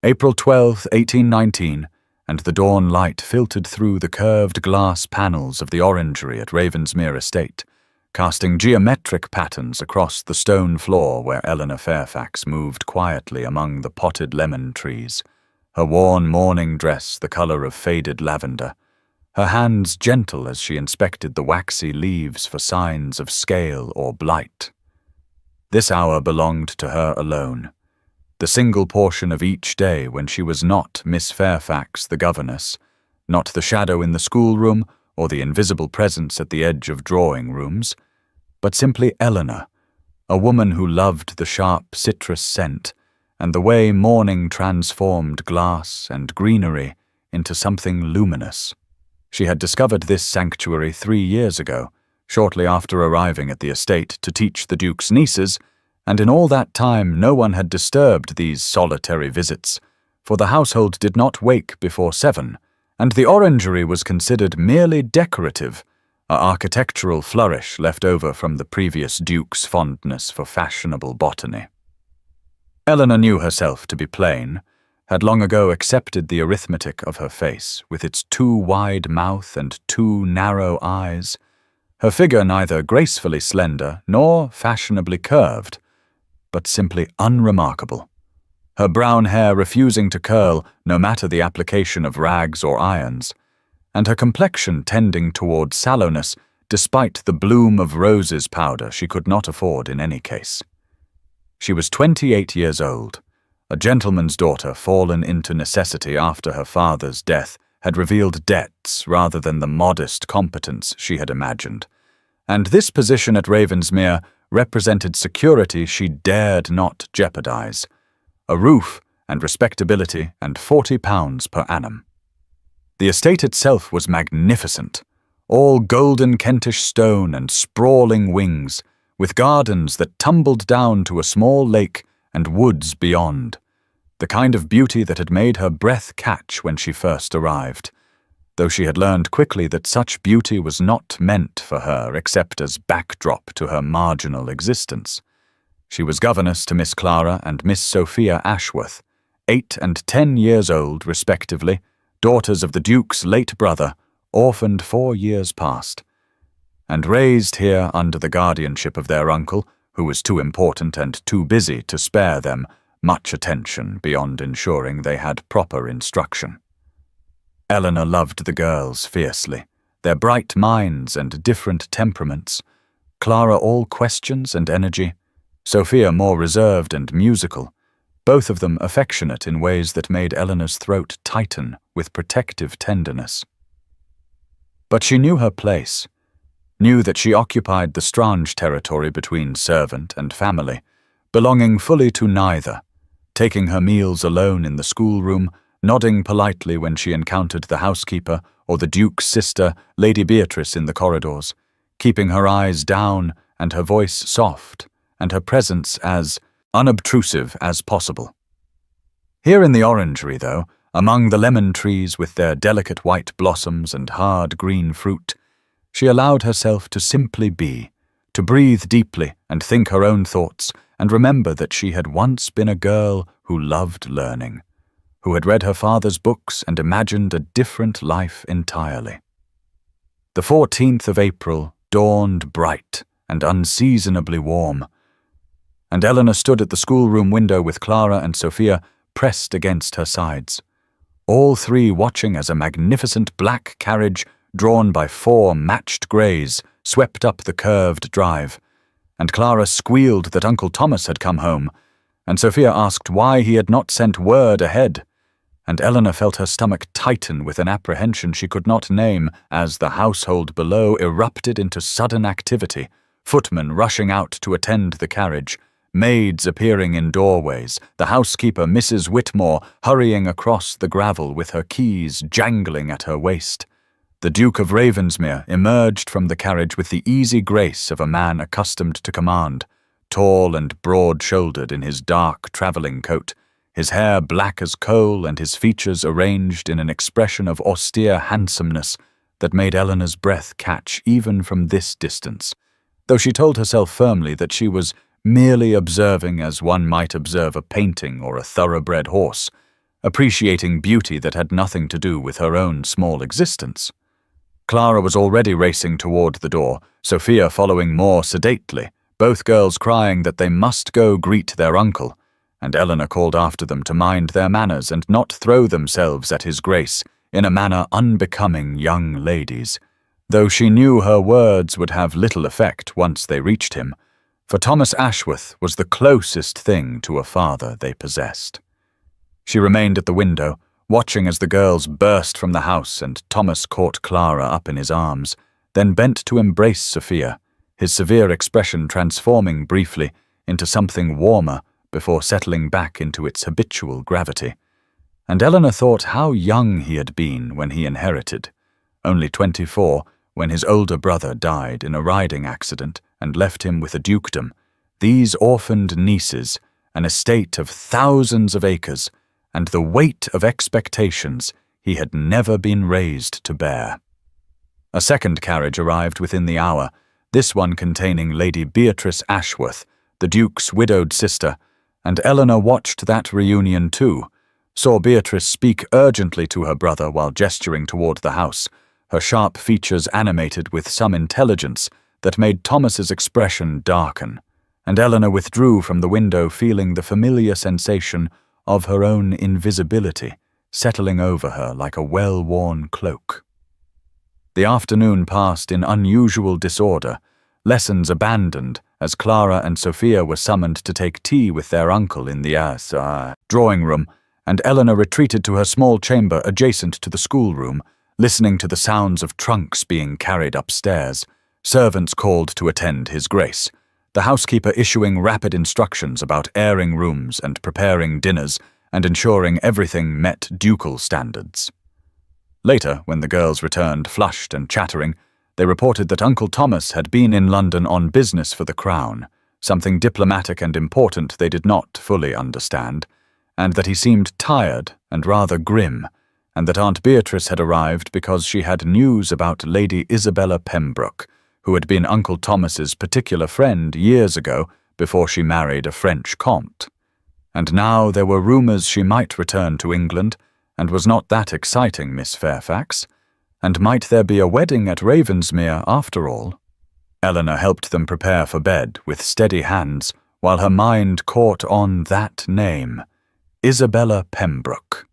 April 12, 1819, and the dawn light filtered through the curved glass panels of the orangery at Ravensmere estate, casting geometric patterns across the stone floor where Eleanor Fairfax moved quietly among the potted lemon trees, her worn morning dress the colour of faded lavender, her hands gentle as she inspected the waxy leaves for signs of scale or blight. This hour belonged to her alone, the single portion of each day when she was not Miss Fairfax the governess, not the shadow in the schoolroom or the invisible presence at the edge of drawing-rooms, but simply Eleanor, a woman who loved the sharp citrus scent and the way morning transformed glass and greenery into something luminous. She had discovered this sanctuary 3 years ago, shortly after arriving at the estate to teach the Duke's nieces, and in all that time no one had disturbed these solitary visits, for the household did not wake before 7, and the orangery was considered merely decorative, an architectural flourish left over from the previous Duke's fondness for fashionable botany. Eleanor knew herself to be plain, had long ago accepted the arithmetic of her face, with its too wide mouth and too narrow eyes, her figure neither gracefully slender nor fashionably curved, but simply unremarkable, her brown hair refusing to curl no matter the application of rags or irons, and her complexion tending toward sallowness despite the bloom of roses powder she could not afford in any case. She was 28 years old. A gentleman's daughter fallen into necessity after her father's death had revealed debts rather than the modest competence she had imagined, and this position at Ravensmere represented security she dared not jeopardize, a roof and respectability and £40 per annum. The estate itself was magnificent, all golden Kentish stone and sprawling wings, with gardens that tumbled down to a small lake and woods beyond, the kind of beauty that had made her breath catch when she first arrived, though she had learned quickly that such beauty was not meant for her except as backdrop to her marginal existence. She was governess to Miss Clara and Miss Sophia Ashworth, 8 and 10 years old respectively, daughters of the Duke's late brother, orphaned 4 years past, and raised here under the guardianship of their uncle, who was too important and too busy to spare them much attention beyond ensuring they had proper instruction. Eleanor loved the girls fiercely, their bright minds and different temperaments, Clara all questions and energy, Sophia more reserved and musical, both of them affectionate in ways that made Eleanor's throat tighten with protective tenderness. But she knew her place, knew that she occupied the strange territory between servant and family, belonging fully to neither, taking her meals alone in the schoolroom, nodding politely when she encountered the housekeeper or the Duke's sister, Lady Beatrice, in the corridors, keeping her eyes down and her voice soft, and her presence as unobtrusive as possible. Here in the orangery, though, among the lemon trees with their delicate white blossoms and hard green fruit, she allowed herself to simply be, to breathe deeply and think her own thoughts, and remember that she had once been a girl who loved learning, who had read her father's books and imagined a different life entirely. The 14th of April dawned bright and unseasonably warm, and Eleanor stood at the schoolroom window with Clara and Sophia pressed against her sides, all three watching as a magnificent black carriage drawn by 4 matched greys swept up the curved drive, and Clara squealed that Uncle Thomas had come home, and Sophia asked why he had not sent word ahead, and Eleanor felt her stomach tighten with an apprehension she could not name as the household below erupted into sudden activity, footmen rushing out to attend the carriage, maids appearing in doorways, the housekeeper, Mrs. Whitmore, hurrying across the gravel with her keys jangling at her waist. The Duke of Ravensmere emerged from the carriage with the easy grace of a man accustomed to command, tall and broad-shouldered in his dark travelling coat, his hair black as coal and his features arranged in an expression of austere handsomeness that made Eleanor's breath catch even from this distance, though she told herself firmly that she was merely observing as one might observe a painting or a thoroughbred horse, appreciating beauty that had nothing to do with her own small existence. Clara was already racing toward the door, Sophia following more sedately, both girls crying that they must go greet their uncle, and Eleanor called after them to mind their manners and not throw themselves at his grace in a manner unbecoming young ladies, though she knew her words would have little effect once they reached him, for Thomas Ashworth was the closest thing to a father they possessed. She remained at the window, watching as the girls burst from the house and Thomas caught Clara up in his arms, then bent to embrace Sophia, his severe expression transforming briefly into something warmer before settling back into its habitual gravity. And Eleanor thought how young he had been when he inherited, only 24 when his older brother died in a riding accident and left him with a dukedom, these orphaned nieces, an estate of thousands of acres, and the weight of expectations he had never been raised to bear. A second carriage arrived within the hour, this one containing Lady Beatrice Ashworth, the Duke's widowed sister, and Eleanor watched that reunion too, saw Beatrice speak urgently to her brother while gesturing toward the house, her sharp features animated with some intelligence that made Thomas's expression darken, and Eleanor withdrew from the window feeling the familiar sensation of her own invisibility settling over her like a well-worn cloak. The afternoon passed in unusual disorder, lessons abandoned as Clara and Sophia were summoned to take tea with their uncle in the drawing room, and Eleanor retreated to her small chamber adjacent to the schoolroom, listening to the sounds of trunks being carried upstairs, servants called to attend his grace, the housekeeper issuing rapid instructions about airing rooms and preparing dinners and ensuring everything met ducal standards. Later, when the girls returned flushed and chattering, they reported that Uncle Thomas had been in London on business for the Crown, something diplomatic and important they did not fully understand, and that he seemed tired and rather grim, and that Aunt Beatrice had arrived because she had news about Lady Isabella Pembroke, who had been Uncle Thomas's particular friend years ago before she married a French comte. And now there were rumours she might return to England, and was not that exciting, Miss Fairfax? And might there be a wedding at Ravensmere after all? Eleanor helped them prepare for bed with steady hands, while her mind caught on that name, Isabella Pembroke.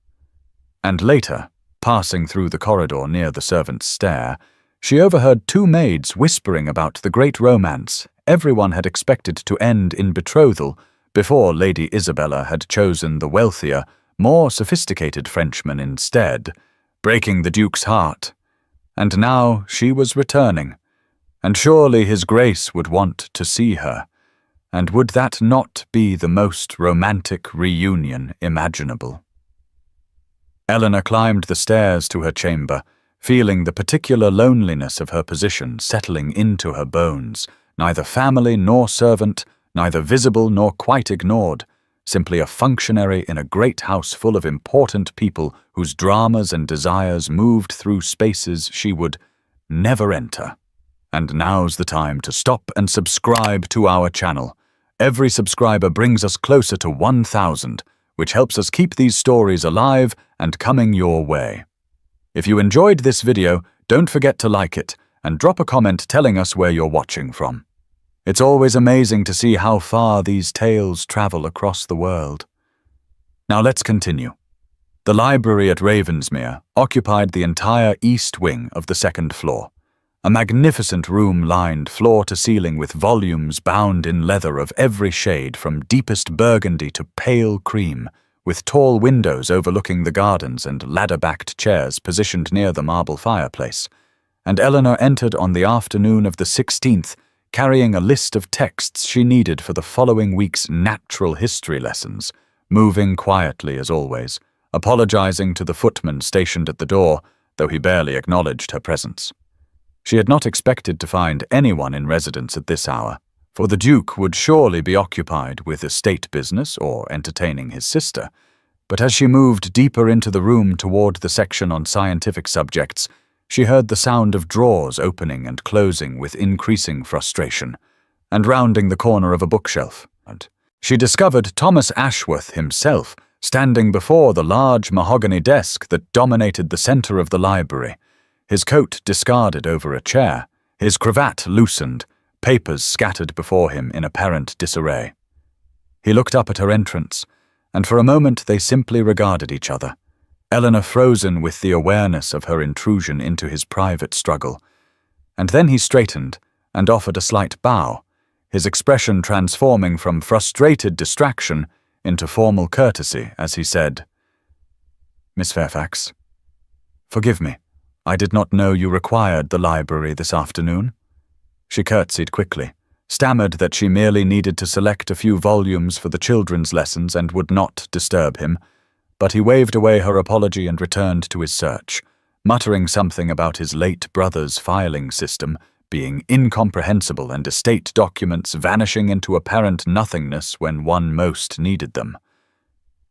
And later, passing through the corridor near the servants' stair, she overheard two maids whispering about the great romance everyone had expected to end in betrothal before Lady Isabella had chosen the wealthier, more sophisticated Frenchman instead, breaking the Duke's heart. And now she was returning, and surely his grace would want to see her, and would that not be the most romantic reunion imaginable? Eleanor climbed the stairs to her chamber, feeling the particular loneliness of her position settling into her bones, neither family nor servant, neither visible nor quite ignored, simply a functionary in a great house full of important people whose dramas and desires moved through spaces she would never enter. And now's the time to stop and subscribe to our channel. Every subscriber brings us closer to 1,000, which helps us keep these stories alive and coming your way. If you enjoyed this video, don't forget to like it and drop a comment telling us where you're watching from. It's always amazing to see how far these tales travel across the world. Now let's continue. The library at Ravensmere occupied the entire east wing of the second floor, a magnificent room lined floor to ceiling with volumes bound in leather of every shade from deepest burgundy to pale cream, with tall windows overlooking the gardens and ladder-backed chairs positioned near the marble fireplace. And Eleanor entered on the afternoon of the 16th, carrying a list of texts she needed for the following week's natural history lessons, moving quietly as always, apologizing to the footman stationed at the door, though he barely acknowledged her presence. She had not expected to find anyone in residence at this hour, for the Duke would surely be occupied with estate business or entertaining his sister, but as she moved deeper into the room toward the section on scientific subjects, she heard the sound of drawers opening and closing with increasing frustration, and rounding the corner of a bookshelf, she discovered Thomas Ashworth himself standing before the large mahogany desk that dominated the center of the library, his coat discarded over a chair, his cravat loosened, papers scattered before him in apparent disarray. He looked up at her entrance, and for a moment they simply regarded each other, Eleanor frozen with the awareness of her intrusion into his private struggle. And then he straightened and offered a slight bow, his expression transforming from frustrated distraction into formal courtesy as he said, "Miss Fairfax, forgive me. I did not know you required the library this afternoon." She curtsied quickly, stammered that she merely needed to select a few volumes for the children's lessons and would not disturb him, but he waved away her apology and returned to his search, muttering something about his late brother's filing system being incomprehensible and estate documents vanishing into apparent nothingness when one most needed them.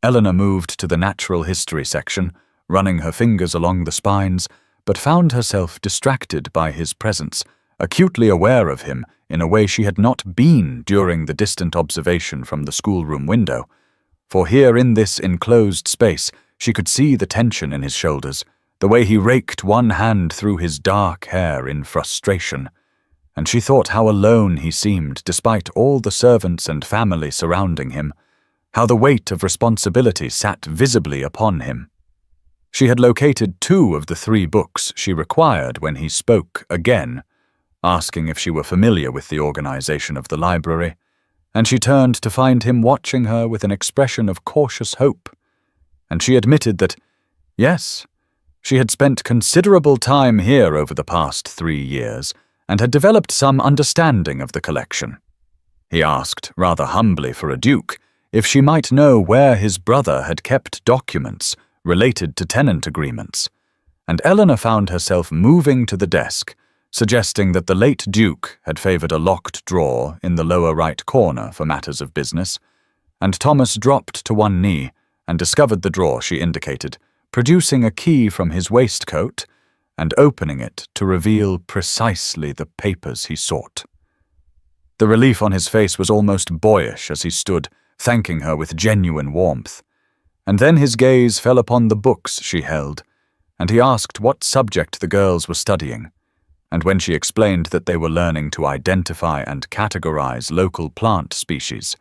Eleanor moved to the natural history section, running her fingers along the spines, but found herself distracted by his presence, acutely aware of him in a way she had not been during the distant observation from the schoolroom window. For here in this enclosed space she could see the tension in his shoulders, the way he raked one hand through his dark hair in frustration, and she thought how alone he seemed despite all the servants and family surrounding him, how the weight of responsibility sat visibly upon him. She had located 2 of the 3 books she required when he spoke again, asking if she were familiar with the organization of the library, and she turned to find him watching her with an expression of cautious hope, and she admitted that, yes, she had spent considerable time here over the past 3 years and had developed some understanding of the collection. He asked, rather humbly for a duke, if she might know where his brother had kept documents related to tenant agreements, and Eleanor found herself moving to the desk, suggesting that the late Duke had favored a locked drawer in the lower right corner for matters of business, and Thomas dropped to one knee and discovered the drawer she indicated, producing a key from his waistcoat and opening it to reveal precisely the papers he sought. The relief on his face was almost boyish as he stood, thanking her with genuine warmth, and then his gaze fell upon the books she held, and he asked what subject the girls were studying, and when she explained that they were learning to identify and categorize local plant species,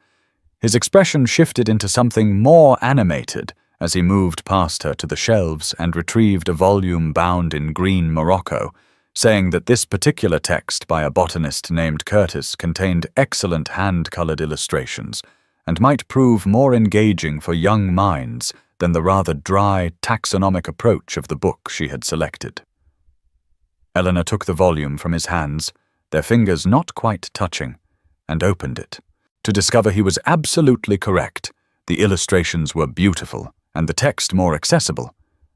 his expression shifted into something more animated as he moved past her to the shelves and retrieved a volume bound in green morocco, saying that this particular text by a botanist named Curtis contained excellent hand-colored illustrations and might prove more engaging for young minds than the rather dry taxonomic approach of the book she had selected. Eleanor took the volume from his hands, their fingers not quite touching, and opened it, to discover he was absolutely correct. The illustrations were beautiful, and the text more accessible,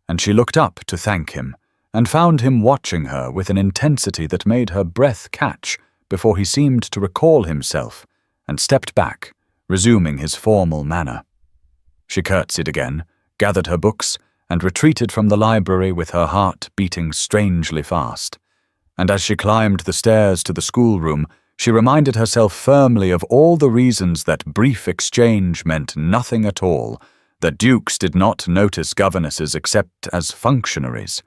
and she looked up to thank him, and found him watching her with an intensity that made her breath catch before he seemed to recall himself, and stepped back, resuming his formal manner. She curtsied again, gathered her books, and retreated from the library with her heart beating strangely fast. And as she climbed the stairs to the schoolroom, she reminded herself firmly of all the reasons that brief exchange meant nothing at all, that dukes did not notice governesses except as functionaries,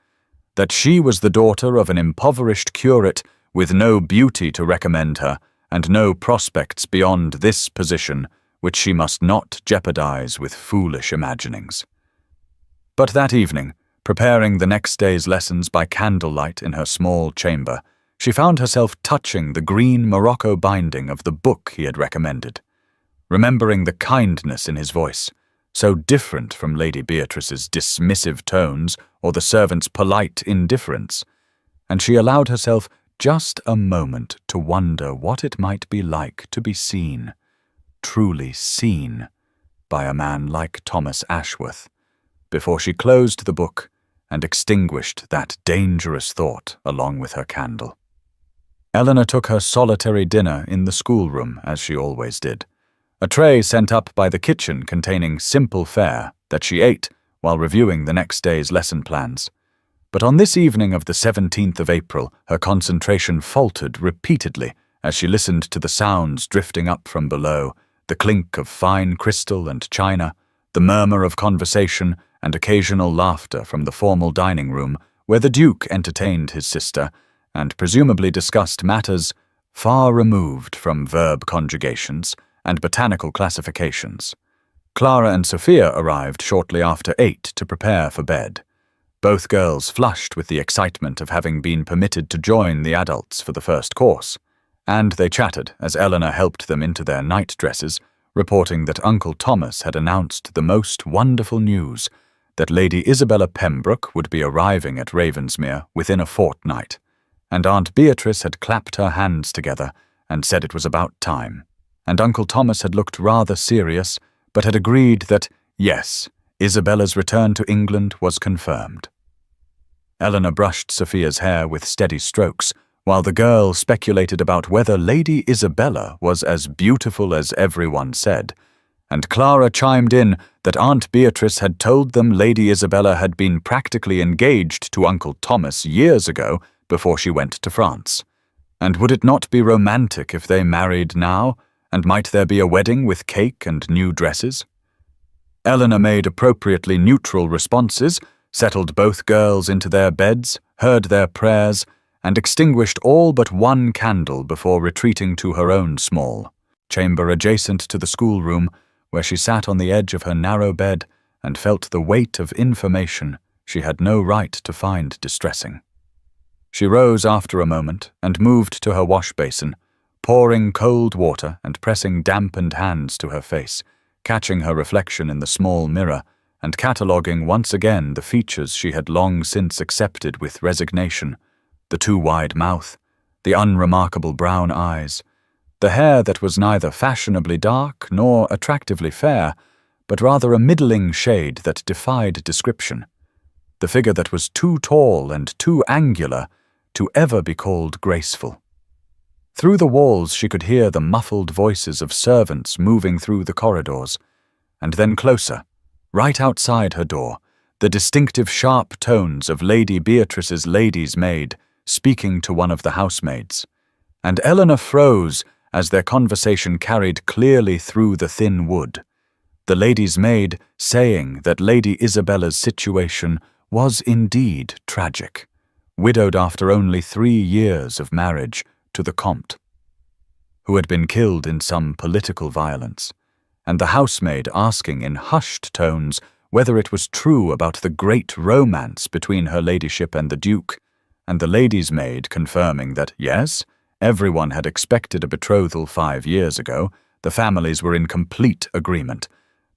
that she was the daughter of an impoverished curate with no beauty to recommend her and no prospects beyond this position which she must not jeopardize with foolish imaginings. But that evening, preparing the next day's lessons by candlelight in her small chamber, she found herself touching the green morocco binding of the book he had recommended, remembering the kindness in his voice, so different from Lady Beatrice's dismissive tones or the servant's polite indifference, and she allowed herself just a moment to wonder what it might be like to be seen, truly seen, by a man like Thomas Ashworth, before she closed the book and extinguished that dangerous thought along with her candle. Eleanor took her solitary dinner in the schoolroom, as she always did, a tray sent up by the kitchen containing simple fare that she ate while reviewing the next day's lesson plans. But on this evening of the 17th of April, her concentration faltered repeatedly as she listened to the sounds drifting up from below, the clink of fine crystal and china, the murmur of conversation and occasional laughter from the formal dining room where the Duke entertained his sister and presumably discussed matters far removed from verb conjugations and botanical classifications. Clara and Sophia arrived shortly after 8 to prepare for bed. Both girls flushed with the excitement of having been permitted to join the adults for the first course, and they chatted as Eleanor helped them into their night dresses, reporting that Uncle Thomas had announced the most wonderful news, that Lady Isabella Pembroke would be arriving at Ravensmere within a fortnight, and Aunt Beatrice had clapped her hands together and said it was about time, and Uncle Thomas had looked rather serious, but had agreed that, yes, Isabella's return to England was confirmed. Eleanor brushed Sophia's hair with steady strokes, while the girl speculated about whether Lady Isabella was as beautiful as everyone said, and Clara chimed in that Aunt Beatrice had told them Lady Isabella had been practically engaged to Uncle Thomas years ago before she went to France. And would it not be romantic if they married now, and might there be a wedding with cake and new dresses? Eleanor made appropriately neutral responses, settled both girls into their beds, heard their prayers, and extinguished all but one candle before retreating to her own small chamber adjacent to the schoolroom, where she sat on the edge of her narrow bed and felt the weight of information she had no right to find distressing. She rose after a moment and moved to her wash basin, pouring cold water and pressing dampened hands to her face, catching her reflection in the small mirror and cataloguing once again the features she had long since accepted with resignation: the too wide mouth, the unremarkable brown eyes, the hair that was neither fashionably dark nor attractively fair, but rather a middling shade that defied description, the figure that was too tall and too angular to ever be called graceful. Through the walls she could hear the muffled voices of servants moving through the corridors, and then closer, right outside her door, the distinctive sharp tones of Lady Beatrice's lady's maid speaking to one of the housemaids, and Eleanor froze as their conversation carried clearly through the thin wood, the lady's maid saying that Lady Isabella's situation was indeed tragic, widowed after only 3 years of marriage to the Comte, who had been killed in some political violence, and the housemaid asking in hushed tones whether it was true about the great romance between her ladyship and the Duke, and the lady's maid confirming that, yes, everyone had expected a betrothal 5 years ago, the families were in complete agreement,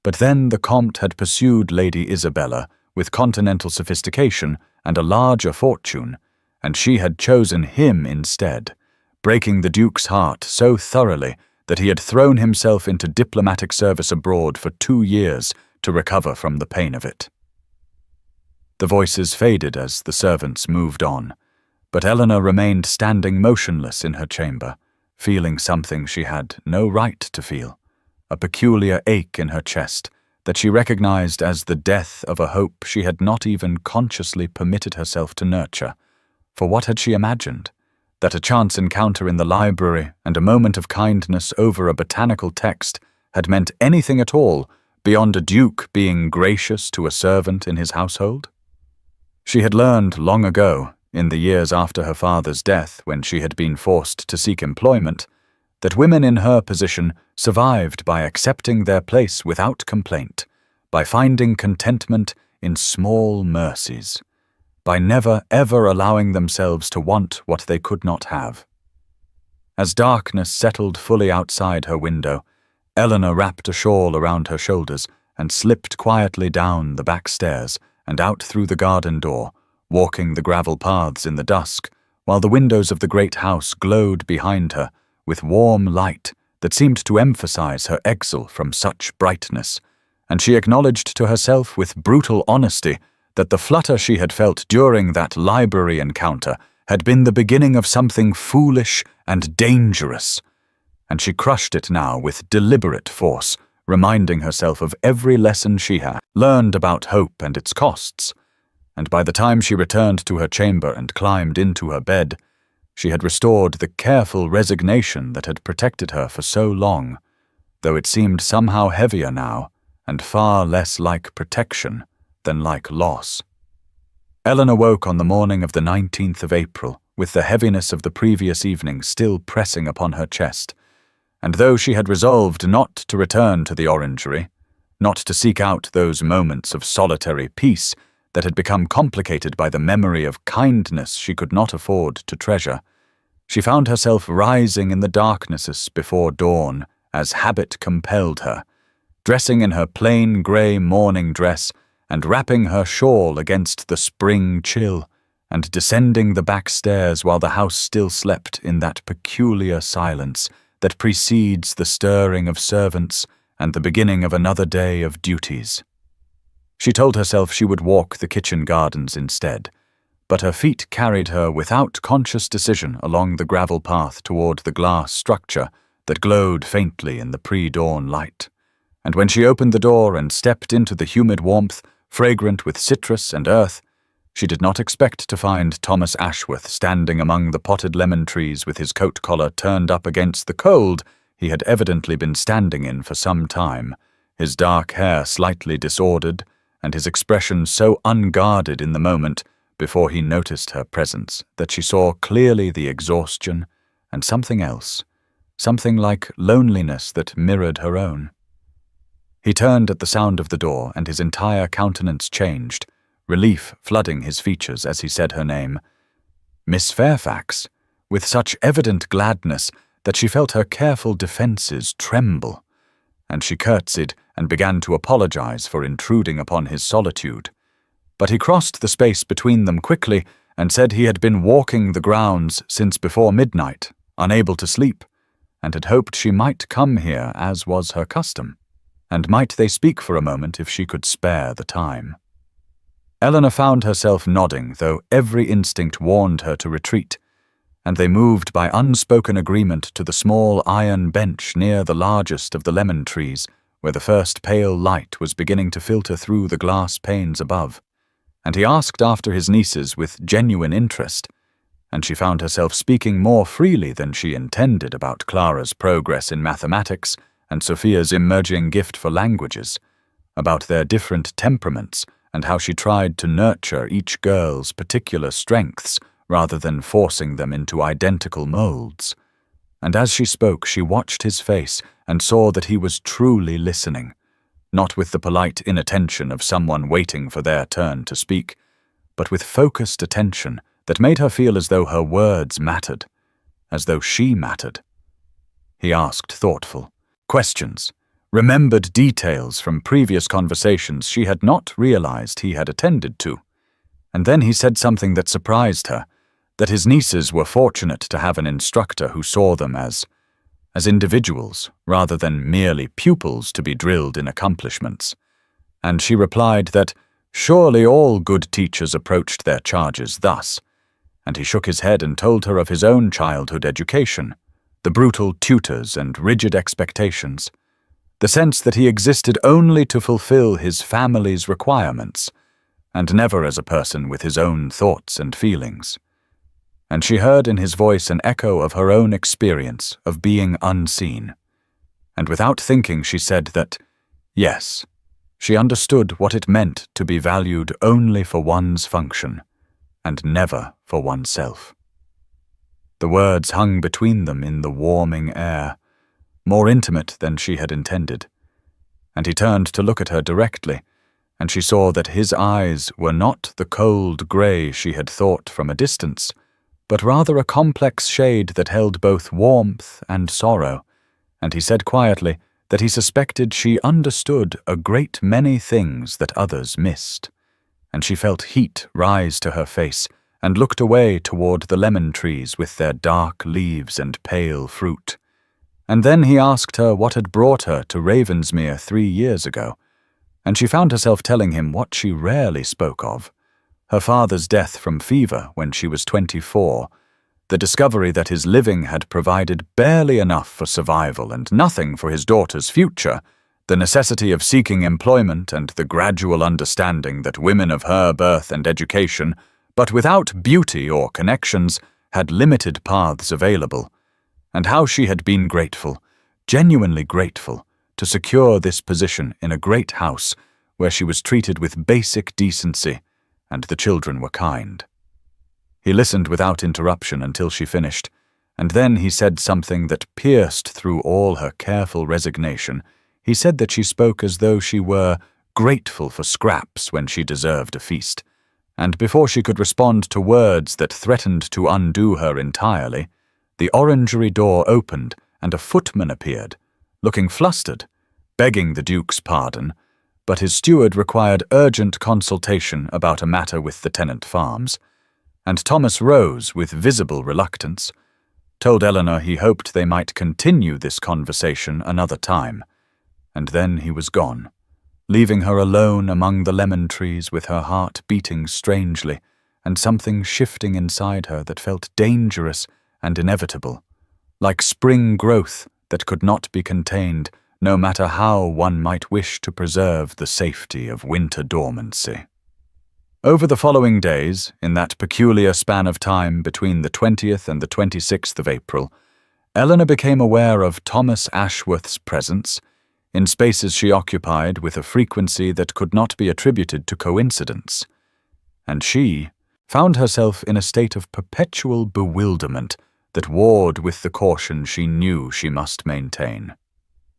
but then the Comte had pursued Lady Isabella with continental sophistication and a larger fortune, and she had chosen him instead, breaking the Duke's heart so thoroughly that he had thrown himself into diplomatic service abroad for 2 years to recover from the pain of it. The voices faded as the servants moved on, but Eleanor remained standing motionless in her chamber, feeling something she had no right to feel, a peculiar ache in her chest that she recognized as the death of a hope she had not even consciously permitted herself to nurture. For what had she imagined? That a chance encounter in the library and a moment of kindness over a botanical text had meant anything at all beyond a duke being gracious to a servant in his household? She had learned long ago, in the years after her father's death when she had been forced to seek employment, that women in her position survived by accepting their place without complaint, by finding contentment in small mercies, by never ever allowing themselves to want what they could not have. As darkness settled fully outside her window, Eleanor wrapped a shawl around her shoulders and slipped quietly down the back stairs and out through the garden door, walking the gravel paths in the dusk, while the windows of the great house glowed behind her with warm light that seemed to emphasize her exile from such brightness, and she acknowledged to herself with brutal honesty that the flutter she had felt during that library encounter had been the beginning of something foolish and dangerous, and she crushed it now with deliberate force, reminding herself of every lesson she had learned about hope and its costs, and by the time she returned to her chamber and climbed into her bed, she had restored the careful resignation that had protected her for so long, though it seemed somehow heavier now and far less like protection than like loss. Eleanor woke on the morning of the 19th of April, with the heaviness of the previous evening still pressing upon her chest, and though she had resolved not to return to the orangery, not to seek out those moments of solitary peace that had become complicated by the memory of kindness she could not afford to treasure, she found herself rising in the darknesses before dawn, as habit compelled her, dressing in her plain grey morning dress and wrapping her shawl against the spring chill, and descending the back stairs while the house still slept in that peculiar silence that precedes the stirring of servants and the beginning of another day of duties. She told herself she would walk the kitchen gardens instead, but her feet carried her without conscious decision along the gravel path toward the glass structure that glowed faintly in the pre-dawn light. And when she opened the door and stepped into the humid warmth, fragrant with citrus and earth, she did not expect to find Thomas Ashworth standing among the potted lemon trees with his coat collar turned up against the cold he had evidently been standing in for some time, his dark hair slightly disordered, and his expression so unguarded in the moment before he noticed her presence that she saw clearly the exhaustion and something else, something like loneliness that mirrored her own. He turned at the sound of the door, and his entire countenance changed, relief flooding his features as he said her name, Miss Fairfax, with such evident gladness that she felt her careful defences tremble, and she curtsied and began to apologize for intruding upon his solitude. But he crossed the space between them quickly and said he had been walking the grounds since before midnight, unable to sleep, and had hoped she might come here as was her custom, and might they speak for a moment if she could spare the time. Eleanor found herself nodding, though every instinct warned her to retreat, and they moved by unspoken agreement to the small iron bench near the largest of the lemon trees, where the first pale light was beginning to filter through the glass panes above, and he asked after his nieces with genuine interest, and she found herself speaking more freely than she intended about Clara's progress in mathematics and Sophia's emerging gift for languages, about their different temperaments and how she tried to nurture each girl's particular strengths rather than forcing them into identical molds. And as she spoke, she watched his face and saw that he was truly listening, not with the polite inattention of someone waiting for their turn to speak, but with focused attention that made her feel as though her words mattered, as though she mattered. He asked thoughtful questions, remembered details from previous conversations she had not realized he had attended to, and then he said something that surprised her, that his nieces were fortunate to have an instructor who saw them as individuals rather than merely pupils to be drilled in accomplishments, and she replied that surely all good teachers approached their charges thus, and he shook his head and told her of his own childhood education, the brutal tutors and rigid expectations, the sense that he existed only to fulfill his family's requirements, and never as a person with his own thoughts and feelings. And she heard in his voice an echo of her own experience of being unseen. And without thinking she said that, yes, she understood what it meant to be valued only for one's function, and never for oneself. The words hung between them in the warming air, more intimate than she had intended, and he turned to look at her directly, and she saw that his eyes were not the cold grey she had thought from a distance, but rather a complex shade that held both warmth and sorrow, and he said quietly that he suspected she understood a great many things that others missed, and she felt heat rise to her face and looked away toward the lemon trees with their dark leaves and pale fruit. And then he asked her what had brought her to Ravensmere 3 years ago, and she found herself telling him what she rarely spoke of, her father's death from fever when she was 24, the discovery that his living had provided barely enough for survival and nothing for his daughter's future, the necessity of seeking employment and the gradual understanding that women of her birth and education, but without beauty or connections, had limited paths available, and how she had been grateful, genuinely grateful, to secure this position in a great house where she was treated with basic decency and the children were kind. He listened without interruption until she finished, and then he said something that pierced through all her careful resignation. He said that she spoke as though she were grateful for scraps when she deserved a feast, and before she could respond to words that threatened to undo her entirely, the orangery door opened and a footman appeared, looking flustered, begging the Duke's pardon, but his steward required urgent consultation about a matter with the tenant farms, and Thomas rose with visible reluctance, told Eleanor he hoped they might continue this conversation another time, and then he was gone, leaving her alone among the lemon trees with her heart beating strangely and something shifting inside her that felt dangerous and inevitable, like spring growth that could not be contained no matter how one might wish to preserve the safety of winter dormancy. Over the following days, in that peculiar span of time between the 20th and the 26th of April, Eleanor became aware of Thomas Ashworth's presence in spaces she occupied with a frequency that could not be attributed to coincidence, and she found herself in a state of perpetual bewilderment that warred with the caution she knew she must maintain.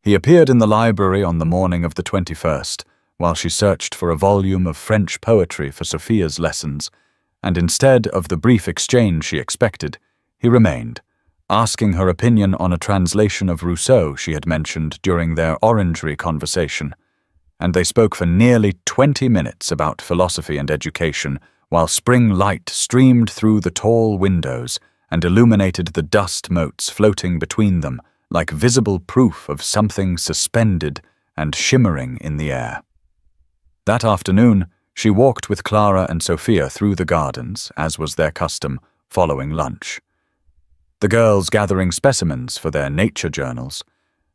He appeared in the library on the morning of the 21st, while she searched for a volume of French poetry for Sophia's lessons, and instead of the brief exchange she expected, he remained, asking her opinion on a translation of Rousseau she had mentioned during their orangery conversation, and they spoke for nearly 20 minutes about philosophy and education, while spring light streamed through the tall windows and illuminated the dust motes floating between them like visible proof of something suspended and shimmering in the air. That afternoon, she walked with Clara and Sophia through the gardens, as was their custom, following lunch. The girls gathering specimens for their nature journals,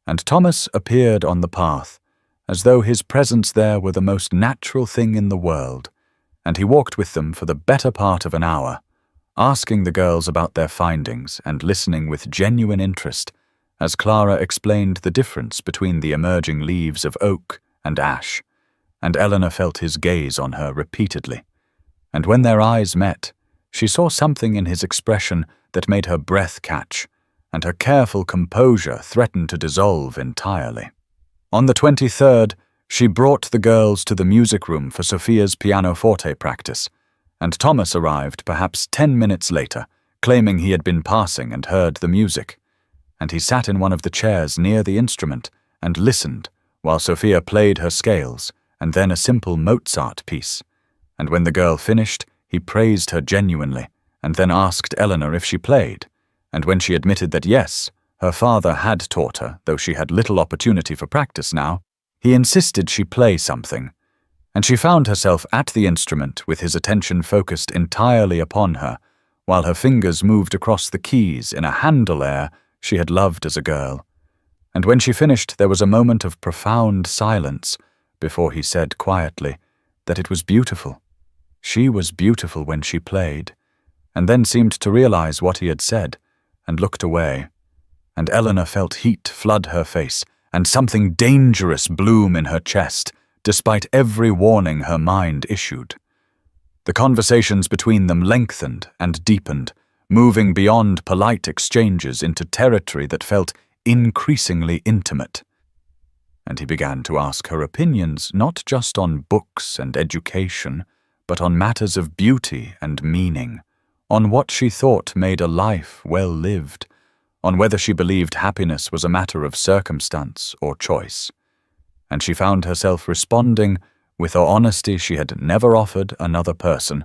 and Thomas appeared on the path, as though his presence there were the most natural thing in the world, and he walked with them for the better part of an hour, asking the girls about their findings and listening with genuine interest as Clara explained the difference between the emerging leaves of oak and ash, and Eleanor felt his gaze on her repeatedly, and when their eyes met, she saw something in his expression that made her breath catch, and her careful composure threatened to dissolve entirely. On the 23rd, she brought the girls to the music room for Sophia's pianoforte practice, and Thomas arrived perhaps 10 minutes later, claiming he had been passing and heard the music, and he sat in one of the chairs near the instrument and listened while Sophia played her scales and then a simple Mozart piece, and when the girl finished, he praised her genuinely and then asked Eleanor if she played, and when she admitted that yes, her father had taught her, though she had little opportunity for practice now, he insisted she play something, and she found herself at the instrument with his attention focused entirely upon her, while her fingers moved across the keys in a handel air she had loved as a girl. And when she finished, there was a moment of profound silence before he said quietly that it was beautiful. She was beautiful when she played, and then seemed to realize what he had said and looked away, and Eleanor felt heat flood her face and something dangerous bloom in her chest, despite every warning her mind issued. The conversations between them lengthened and deepened, moving beyond polite exchanges into territory that felt increasingly intimate. And he began to ask her opinions not just on books and education, but on matters of beauty and meaning, on what she thought made a life well lived, on whether she believed happiness was a matter of circumstance or choice. And she found herself responding with a honesty she had never offered another person,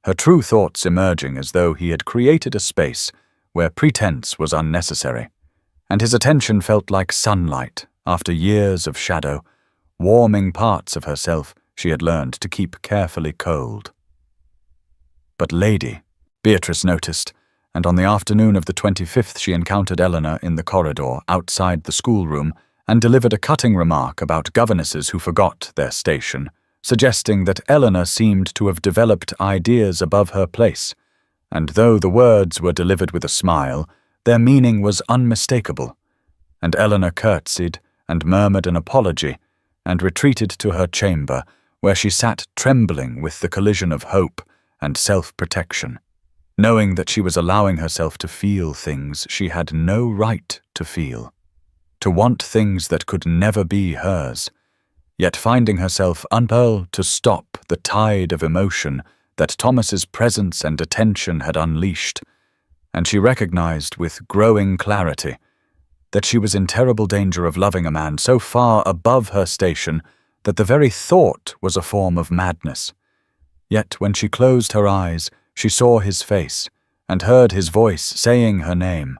her true thoughts emerging as though he had created a space where pretense was unnecessary, and his attention felt like sunlight after years of shadow, warming parts of herself she had learned to keep carefully cold. But Lady, Beatrice noticed, and on the afternoon of the 25th she encountered Eleanor in the corridor outside the schoolroom and delivered a cutting remark about governesses who forgot their station, suggesting that Eleanor seemed to have developed ideas above her place, and though the words were delivered with a smile, their meaning was unmistakable, and Eleanor curtsied and murmured an apology, and retreated to her chamber, where she sat trembling with the collision of hope and self-protection, knowing that she was allowing herself to feel things she had no right to feel, to want things that could never be hers, yet finding herself unable to stop the tide of emotion that Thomas's presence and attention had unleashed, and she recognized with growing clarity that she was in terrible danger of loving a man so far above her station that the very thought was a form of madness. Yet when she closed her eyes, she saw his face and heard his voice saying her name,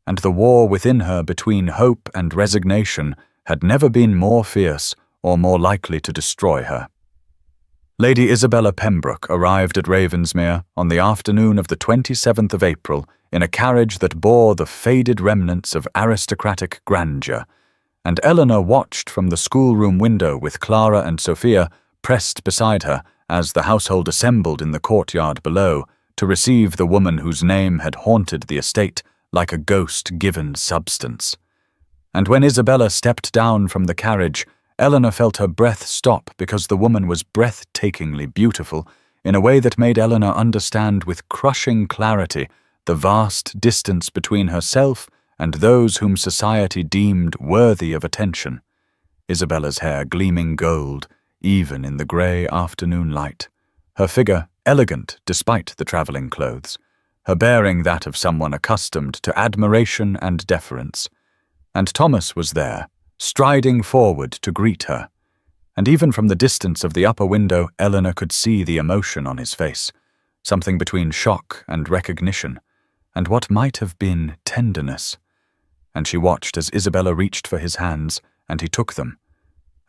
and the war within her between hope and resignation had never been more fierce or more likely to destroy her. Lady Isabella Pembroke arrived at Ravensmere on the afternoon of the 27th of April in a carriage that bore the faded remnants of aristocratic grandeur, and Eleanor watched from the schoolroom window with Clara and Sophia pressed beside her as the household assembled in the courtyard below to receive the woman whose name had haunted the estate like a ghost given substance. And when Isabella stepped down from the carriage, Eleanor felt her breath stop because the woman was breathtakingly beautiful in a way that made Eleanor understand with crushing clarity the vast distance between herself and those whom society deemed worthy of attention. Isabella's hair gleaming gold, even in the grey afternoon light, her figure elegant despite the travelling clothes, her bearing that of someone accustomed to admiration and deference. And Thomas was there, striding forward to greet her, and even from the distance of the upper window Eleanor could see the emotion on his face, something between shock and recognition, and what might have been tenderness. And she watched as Isabella reached for his hands, and he took them,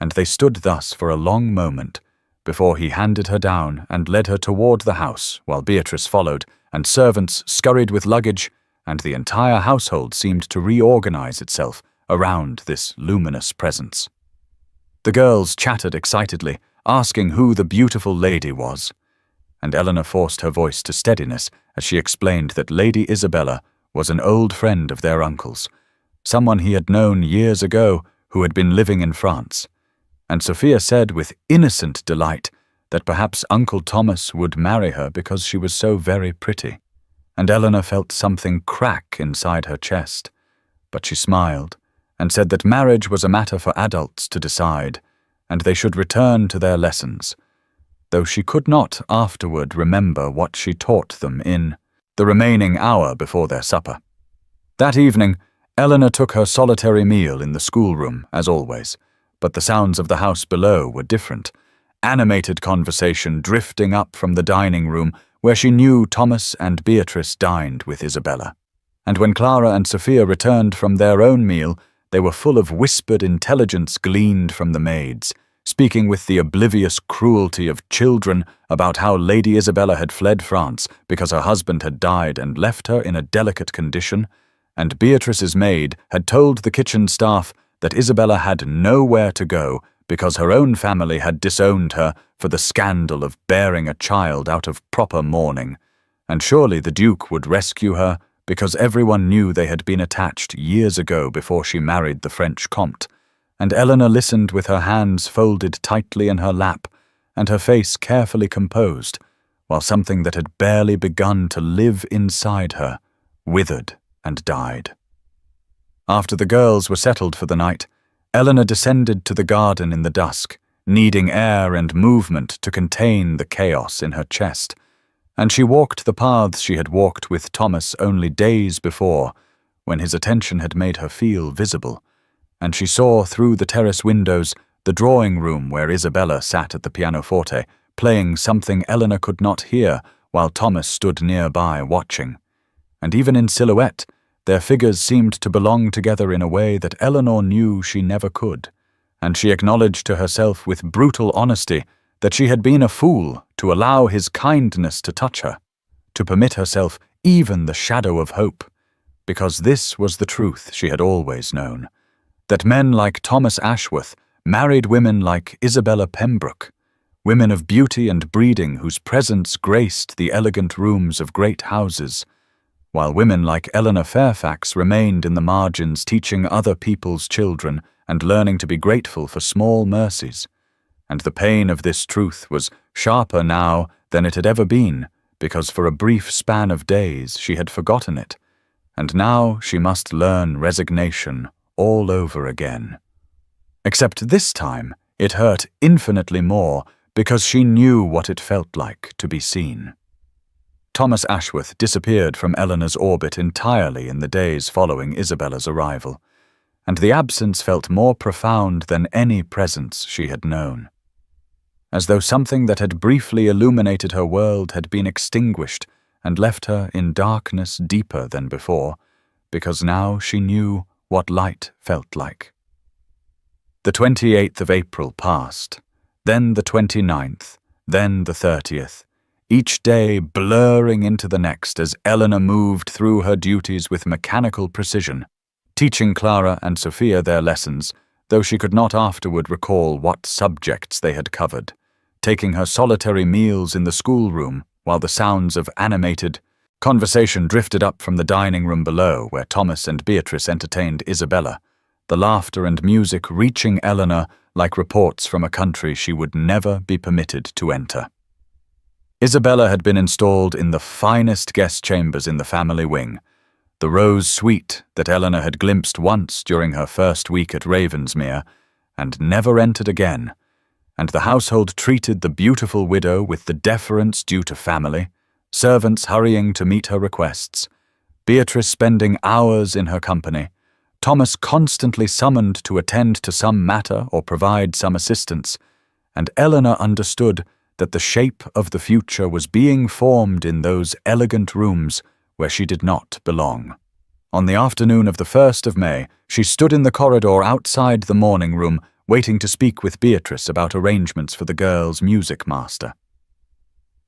and they stood thus for a long moment, before he handed her down and led her toward the house, while Beatrice followed, and servants scurried with luggage, and the entire household seemed to reorganize itself around this luminous presence. The girls chattered excitedly, asking who the beautiful lady was, and Eleanor forced her voice to steadiness as she explained that Lady Isabella was an old friend of their uncle's, someone he had known years ago who had been living in France, and Sophia said with innocent delight that perhaps Uncle Thomas would marry her because she was so very pretty, and Eleanor felt something crack inside her chest, but she smiled and said that marriage was a matter for adults to decide, and they should return to their lessons, though she could not afterward remember what she taught them in the remaining hour before their supper. That evening, Eleanor took her solitary meal in the schoolroom, as always, but the sounds of the house below were different, animated conversation drifting up from the dining room where she knew Thomas and Beatrice dined with Isabella. And when Clara and Sophia returned from their own meal, they were full of whispered intelligence gleaned from the maids, speaking with the oblivious cruelty of children about how Lady Isabella had fled France because her husband had died and left her in a delicate condition, and Beatrice's maid had told the kitchen staff that Isabella had nowhere to go because her own family had disowned her for the scandal of bearing a child out of proper mourning, and surely the Duke would rescue her because everyone knew they had been attached years ago before she married the French comte, and Eleanor listened with her hands folded tightly in her lap and her face carefully composed, while something that had barely begun to live inside her withered and died. After the girls were settled for the night, Eleanor descended to the garden in the dusk, needing air and movement to contain the chaos in her chest, and she walked the paths she had walked with Thomas only days before, when his attention had made her feel visible, and she saw through the terrace windows the drawing room where Isabella sat at the pianoforte, playing something Eleanor could not hear while Thomas stood nearby watching. And even in silhouette, their figures seemed to belong together in a way that Eleanor knew she never could, and she acknowledged to herself with brutal honesty that she had been a fool to allow his kindness to touch her, to permit herself even the shadow of hope, because this was the truth she had always known, that men like Thomas Ashworth married women like Isabella Pembroke, women of beauty and breeding whose presence graced the elegant rooms of great houses, while women like Eleanor Fairfax remained in the margins teaching other people's children and learning to be grateful for small mercies. And the pain of this truth was sharper now than it had ever been, because for a brief span of days she had forgotten it, and now she must learn resignation all over again. Except this time it hurt infinitely more, because she knew what it felt like to be seen. Thomas Ashworth disappeared from Eleanor's orbit entirely in the days following Isabella's arrival, and the absence felt more profound than any presence she had known. As though something that had briefly illuminated her world had been extinguished and left her in darkness deeper than before, because now she knew what light felt like. The 28th of April passed, then the 29th, then the 30th, each day blurring into the next as Eleanor moved through her duties with mechanical precision, teaching Clara and Sophia their lessons, though she could not afterward recall what subjects they had covered, taking her solitary meals in the schoolroom while the sounds of animated conversation drifted up from the dining room below where Thomas and Beatrice entertained Isabella, the laughter and music reaching Eleanor like reports from a country she would never be permitted to enter. Isabella had been installed in the finest guest chambers in the family wing, the rose suite that Eleanor had glimpsed once during her first week at Ravensmere, and never entered again, and the household treated the beautiful widow with the deference due to family, servants hurrying to meet her requests, Beatrice spending hours in her company, Thomas constantly summoned to attend to some matter or provide some assistance, and Eleanor understood that the shape of the future was being formed in those elegant rooms where she did not belong. On the afternoon of the 1st of May, she stood in the corridor outside the morning room, waiting to speak with Beatrice about arrangements for the girl's music master.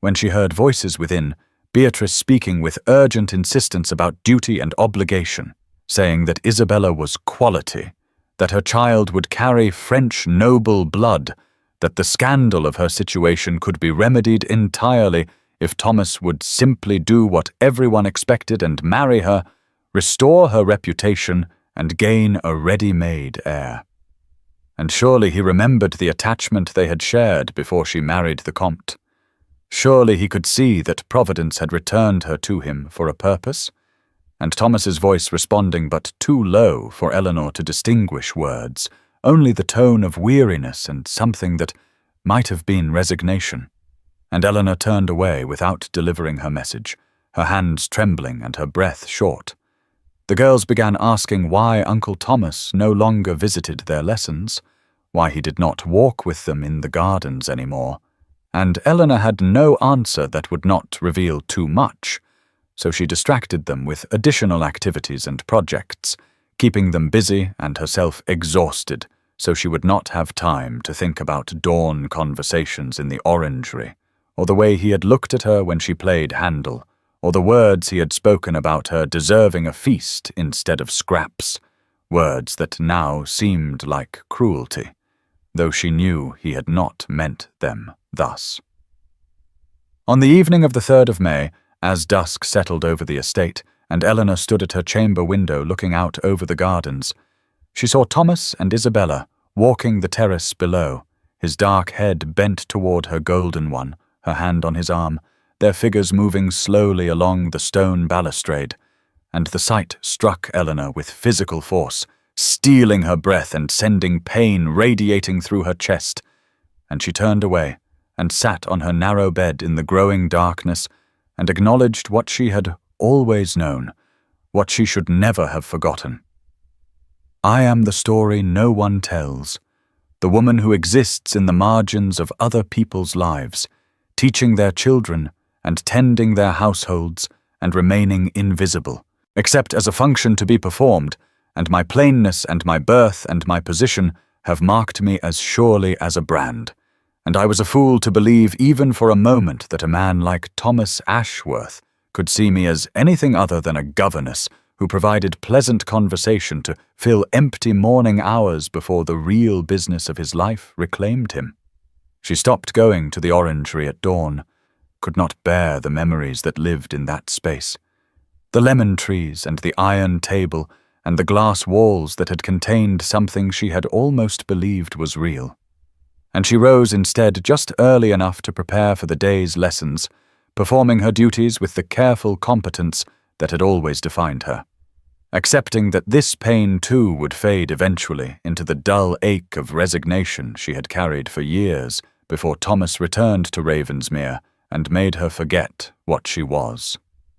When she heard voices within, Beatrice speaking with urgent insistence about duty and obligation, saying that Isabella was quality, that her child would carry French noble blood, that the scandal of her situation could be remedied entirely if Thomas would simply do what everyone expected and marry her, restore her reputation, and gain a ready-made heir. And surely he remembered the attachment they had shared before she married the Comte. Surely he could see that Providence had returned her to him for a purpose, and Thomas's voice responding but too low for Eleanor to distinguish words, only the tone of weariness and something that might have been resignation. And Eleanor turned away without delivering her message, her hands trembling and her breath short. The girls began asking why Uncle Thomas no longer visited their lessons, why he did not walk with them in the gardens anymore, and Eleanor had no answer that would not reveal too much, so she distracted them with additional activities and projects, keeping them busy and herself exhausted so she would not have time to think about dawn conversations in the orangery, or the way he had looked at her when she played Handel, or the words he had spoken about her deserving a feast instead of scraps, words that now seemed like cruelty, though she knew he had not meant them thus. On the evening of the 3rd of May, as dusk settled over the estate, and Eleanor stood at her chamber window looking out over the gardens, she saw Thomas and Isabella walking the terrace below, his dark head bent toward her golden one, her hand on his arm, their figures moving slowly along the stone balustrade, and the sight struck Eleanor with physical force, stealing her breath and sending pain radiating through her chest, and she turned away and sat on her narrow bed in the growing darkness and acknowledged what she had always known, what she should never have forgotten. I am the story no one tells, the woman who exists in the margins of other people's lives, teaching their children and tending their households and remaining invisible, except as a function to be performed, and my plainness and my birth and my position have marked me as surely as a brand. And I was a fool to believe even for a moment that a man like Thomas Ashworth could see me as anything other than a governess who provided pleasant conversation to fill empty morning hours before the real business of his life reclaimed him. She stopped going to the orangery at dawn, could not bear the memories that lived in that space. The lemon trees and the iron table and the glass walls that had contained something she had almost believed was real. And she rose instead just early enough to prepare for the day's lessons, performing her duties with the careful competence that had always defined her, accepting that this pain too would fade eventually into the dull ache of resignation she had carried for years before Thomas returned to Ravensmere and made her forget what she was.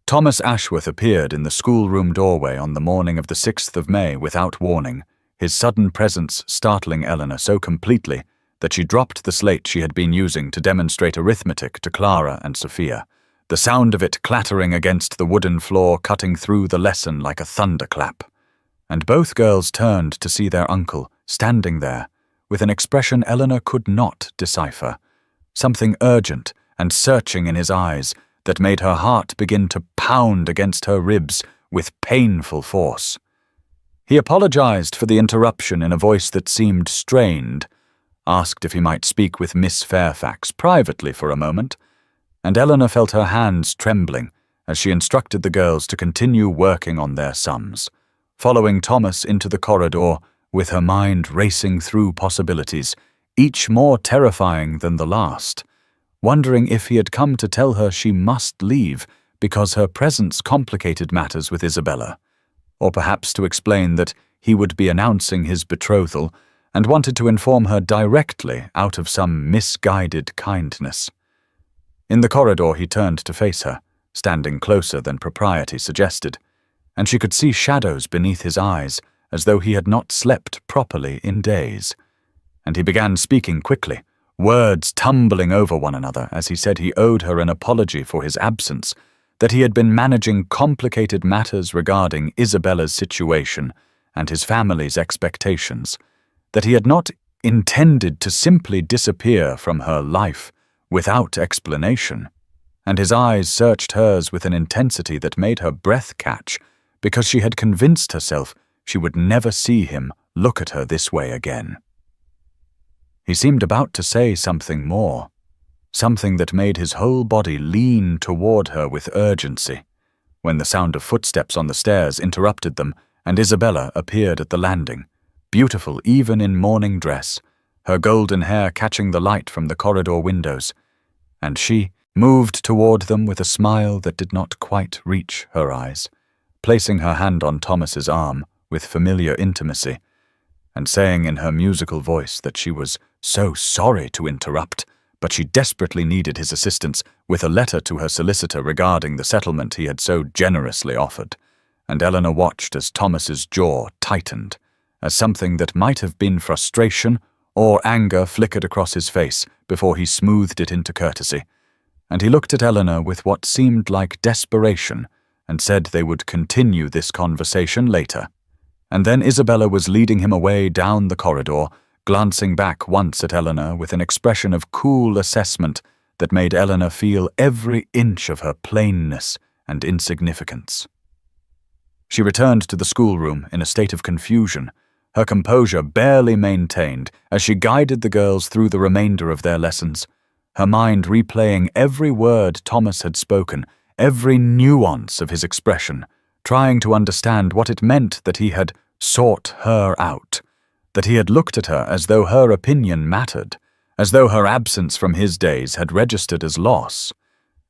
Thomas Ashworth appeared in the schoolroom doorway on the morning of the 6th of May without warning, his sudden presence startling Eleanor so completely that she dropped the slate she had been using to demonstrate arithmetic to Clara and Sophia, the sound of it clattering against the wooden floor cutting through the lesson like a thunderclap. And both girls turned to see their uncle standing there with an expression Eleanor could not decipher, something urgent and searching in his eyes that made her heart begin to pound against her ribs with painful force. He apologized for the interruption in a voice that seemed strained, asked if he might speak with Miss Fairfax privately for a moment, and Eleanor felt her hands trembling as she instructed the girls to continue working on their sums, following Thomas into the corridor with her mind racing through possibilities, each more terrifying than the last, wondering if he had come to tell her she must leave because her presence complicated matters with Isabella, or perhaps to explain that he would be announcing his betrothal and wanted to inform her directly out of some misguided kindness. In the corridor he turned to face her, standing closer than propriety suggested, and she could see shadows beneath his eyes as though he had not slept properly in days. And he began speaking quickly, words tumbling over one another as he said he owed her an apology for his absence, that he had been managing complicated matters regarding Isabella's situation and his family's expectations, that he had not intended to simply disappear from her life without explanation, and his eyes searched hers with an intensity that made her breath catch because she had convinced herself she would never see him look at her this way again. He seemed about to say something more, something that made his whole body lean toward her with urgency, when the sound of footsteps on the stairs interrupted them and Isabella appeared at the landing, beautiful even in morning dress, her golden hair catching the light from the corridor windows, and she moved toward them with a smile that did not quite reach her eyes, placing her hand on Thomas's arm with familiar intimacy, and saying in her musical voice that she was so sorry to interrupt, but she desperately needed his assistance with a letter to her solicitor regarding the settlement he had so generously offered, and Eleanor watched as Thomas's jaw tightened, as something that might have been frustration or anger flickered across his face before he smoothed it into courtesy, and he looked at Eleanor with what seemed like desperation and said they would continue this conversation later. And then Isabella was leading him away down the corridor, glancing back once at Eleanor with an expression of cool assessment that made Eleanor feel every inch of her plainness and insignificance. She returned to the schoolroom in a state of confusion, her composure barely maintained as she guided the girls through the remainder of their lessons, her mind replaying every word Thomas had spoken, every nuance of his expression, trying to understand what it meant that he had sought her out, that he had looked at her as though her opinion mattered, as though her absence from his days had registered as loss,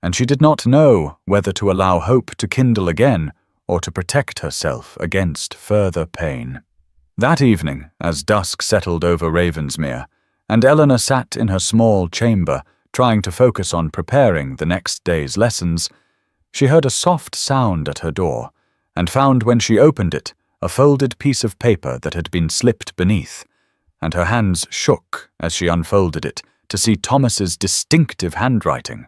and she did not know whether to allow hope to kindle again or to protect herself against further pain. That evening, as dusk settled over Ravensmere, and Eleanor sat in her small chamber trying to focus on preparing the next day's lessons, she heard a soft sound at her door, and found when she opened it a folded piece of paper that had been slipped beneath, and her hands shook as she unfolded it to see Thomas's distinctive handwriting,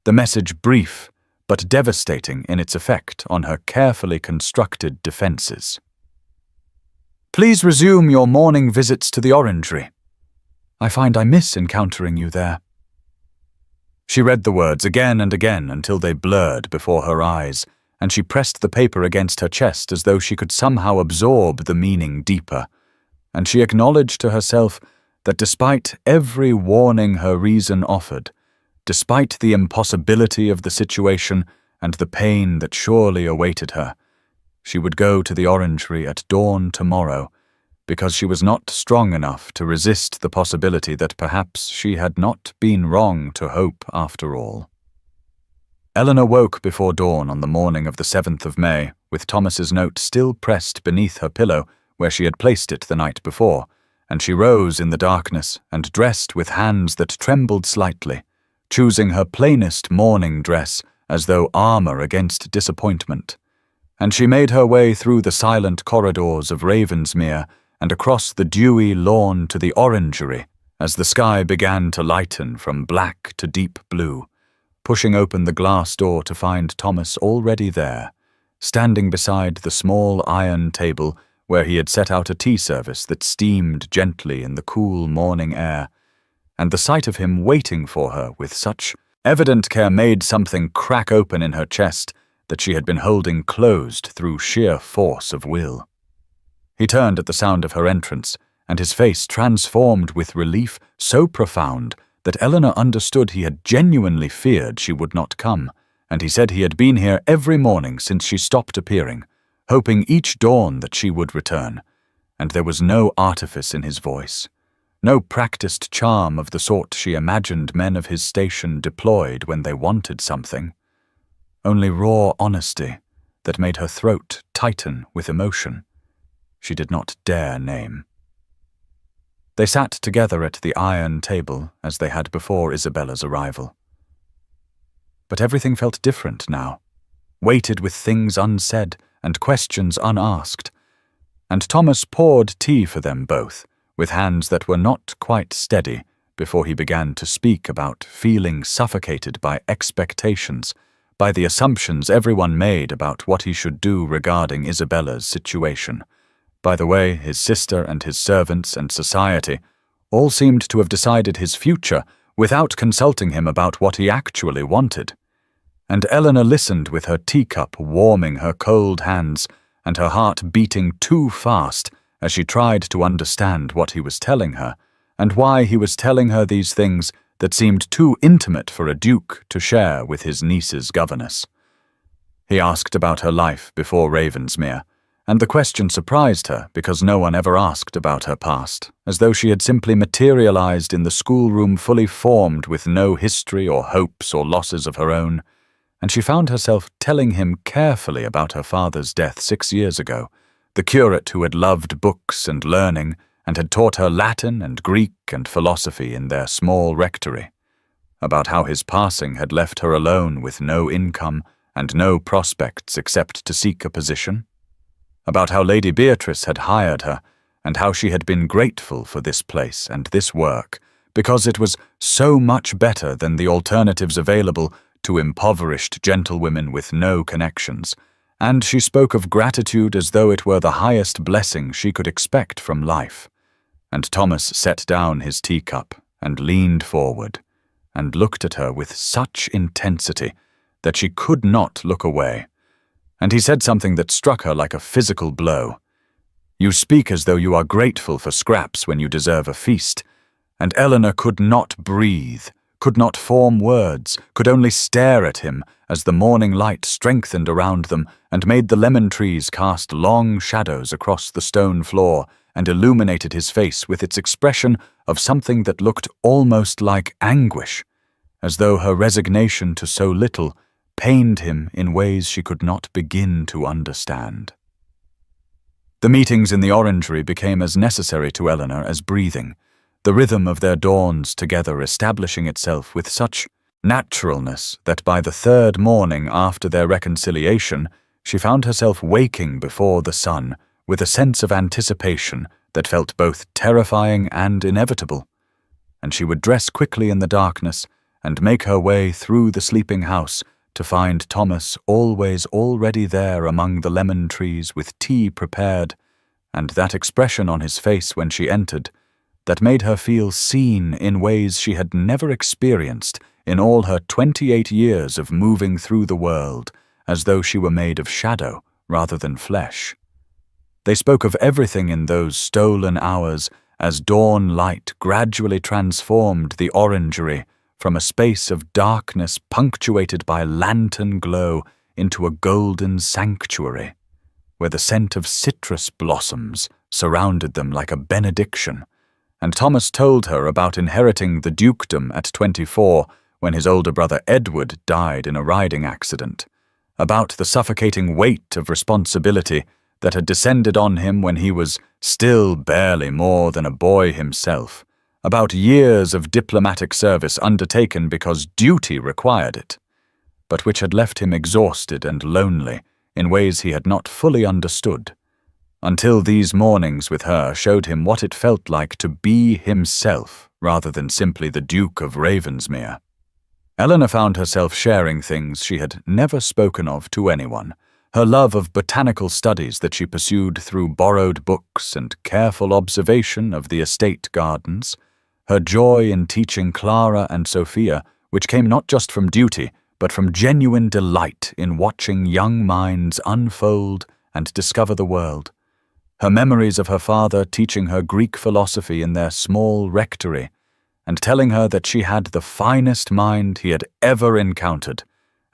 the message brief but devastating in its effect on her carefully constructed defenses. Please resume your morning visits to the orangery. I find I miss encountering you there. She read the words again and again until they blurred before her eyes, and she pressed the paper against her chest as though she could somehow absorb the meaning deeper, and she acknowledged to herself that despite every warning her reason offered, despite the impossibility of the situation and the pain that surely awaited her, She would go to the orangery at dawn tomorrow, because she was not strong enough to resist the possibility that perhaps she had not been wrong to hope after all. Eleanor woke before dawn on the morning of the 7th of May, with Thomas's note still pressed beneath her pillow where she had placed it the night before, and she rose in the darkness and dressed with hands that trembled slightly, choosing her plainest morning dress as though armor against disappointment. And she made her way through the silent corridors of Ravensmere and across the dewy lawn to the orangery as the sky began to lighten from black to deep blue, pushing open the glass door to find Thomas already there, standing beside the small iron table where he had set out a tea service that steamed gently in the cool morning air, and the sight of him waiting for her with such evident care made something crack open in her chest that she had been holding closed through sheer force of will. He turned at the sound of her entrance, and his face transformed with relief so profound that Eleanor understood he had genuinely feared she would not come, and he said he had been here every morning since she stopped appearing, hoping each dawn that she would return, and there was no artifice in his voice, no practiced charm of the sort she imagined men of his station deployed when they wanted something, only raw honesty that made her throat tighten with emotion she did not dare name. They sat together at the iron table as they had before Isabella's arrival. But everything felt different now, weighted with things unsaid and questions unasked, and Thomas poured tea for them both, with hands that were not quite steady, before he began to speak about feeling suffocated by expectations, by the assumptions everyone made about what he should do regarding Isabella's situation. By the way, his sister and his servants and society all seemed to have decided his future without consulting him about what he actually wanted. And Eleanor listened with her teacup warming her cold hands and her heart beating too fast as she tried to understand what he was telling her and why he was telling her these things that seemed too intimate for a duke to share with his niece's governess. He asked about her life before Ravensmere, and the question surprised her because no one ever asked about her past, as though she had simply materialized in the schoolroom fully formed with no history or hopes or losses of her own, and she found herself telling him carefully about her father's death 6 years ago, the curate who had loved books and learning and had taught her Latin and Greek and philosophy in their small rectory, about how his passing had left her alone with no income and no prospects except to seek a position, about how Lady Beatrice had hired her, and how she had been grateful for this place and this work, because it was so much better than the alternatives available to impoverished gentlewomen with no connections, and she spoke of gratitude as though it were the highest blessing she could expect from life. And Thomas set down his teacup and leaned forward, and looked at her with such intensity that she could not look away. And he said something that struck her like a physical blow. "You speak as though you are grateful for scraps when you deserve a feast." And Eleanor could not breathe, could not form words, could only stare at him as the morning light strengthened around them and made the lemon trees cast long shadows across the stone floor and illuminated his face with its expression of something that looked almost like anguish, as though her resignation to so little pained him in ways she could not begin to understand. The meetings in the orangery became as necessary to Eleanor as breathing, the rhythm of their dawns together establishing itself with such naturalness that by the 3rd morning after their reconciliation she found herself waking before the sun with a sense of anticipation that felt both terrifying and inevitable, and she would dress quickly in the darkness and make her way through the sleeping house to find Thomas always already there among the lemon trees with tea prepared, and that expression on his face when she entered that made her feel seen in ways she had never experienced in all her 28 years of moving through the world, as though she were made of shadow rather than flesh. They spoke of everything in those stolen hours as dawn light gradually transformed the orangery from a space of darkness punctuated by lantern glow into a golden sanctuary, where the scent of citrus blossoms surrounded them like a benediction, and Thomas told her about inheriting the dukedom at 24 when his older brother Edward died in a riding accident, about the suffocating weight of responsibility that had descended on him when he was still barely more than a boy himself, about years of diplomatic service undertaken because duty required it, but which had left him exhausted and lonely in ways he had not fully understood, until these mornings with her showed him what it felt like to be himself rather than simply the Duke of Ravensmere. Eleanor found herself sharing things she had never spoken of to anyone, her love of botanical studies that she pursued through borrowed books and careful observation of the estate gardens, her joy in teaching Clara and Sophia, which came not just from duty, but from genuine delight in watching young minds unfold and discover the world, her memories of her father teaching her Greek philosophy in their small rectory, and telling her that she had the finest mind he had ever encountered,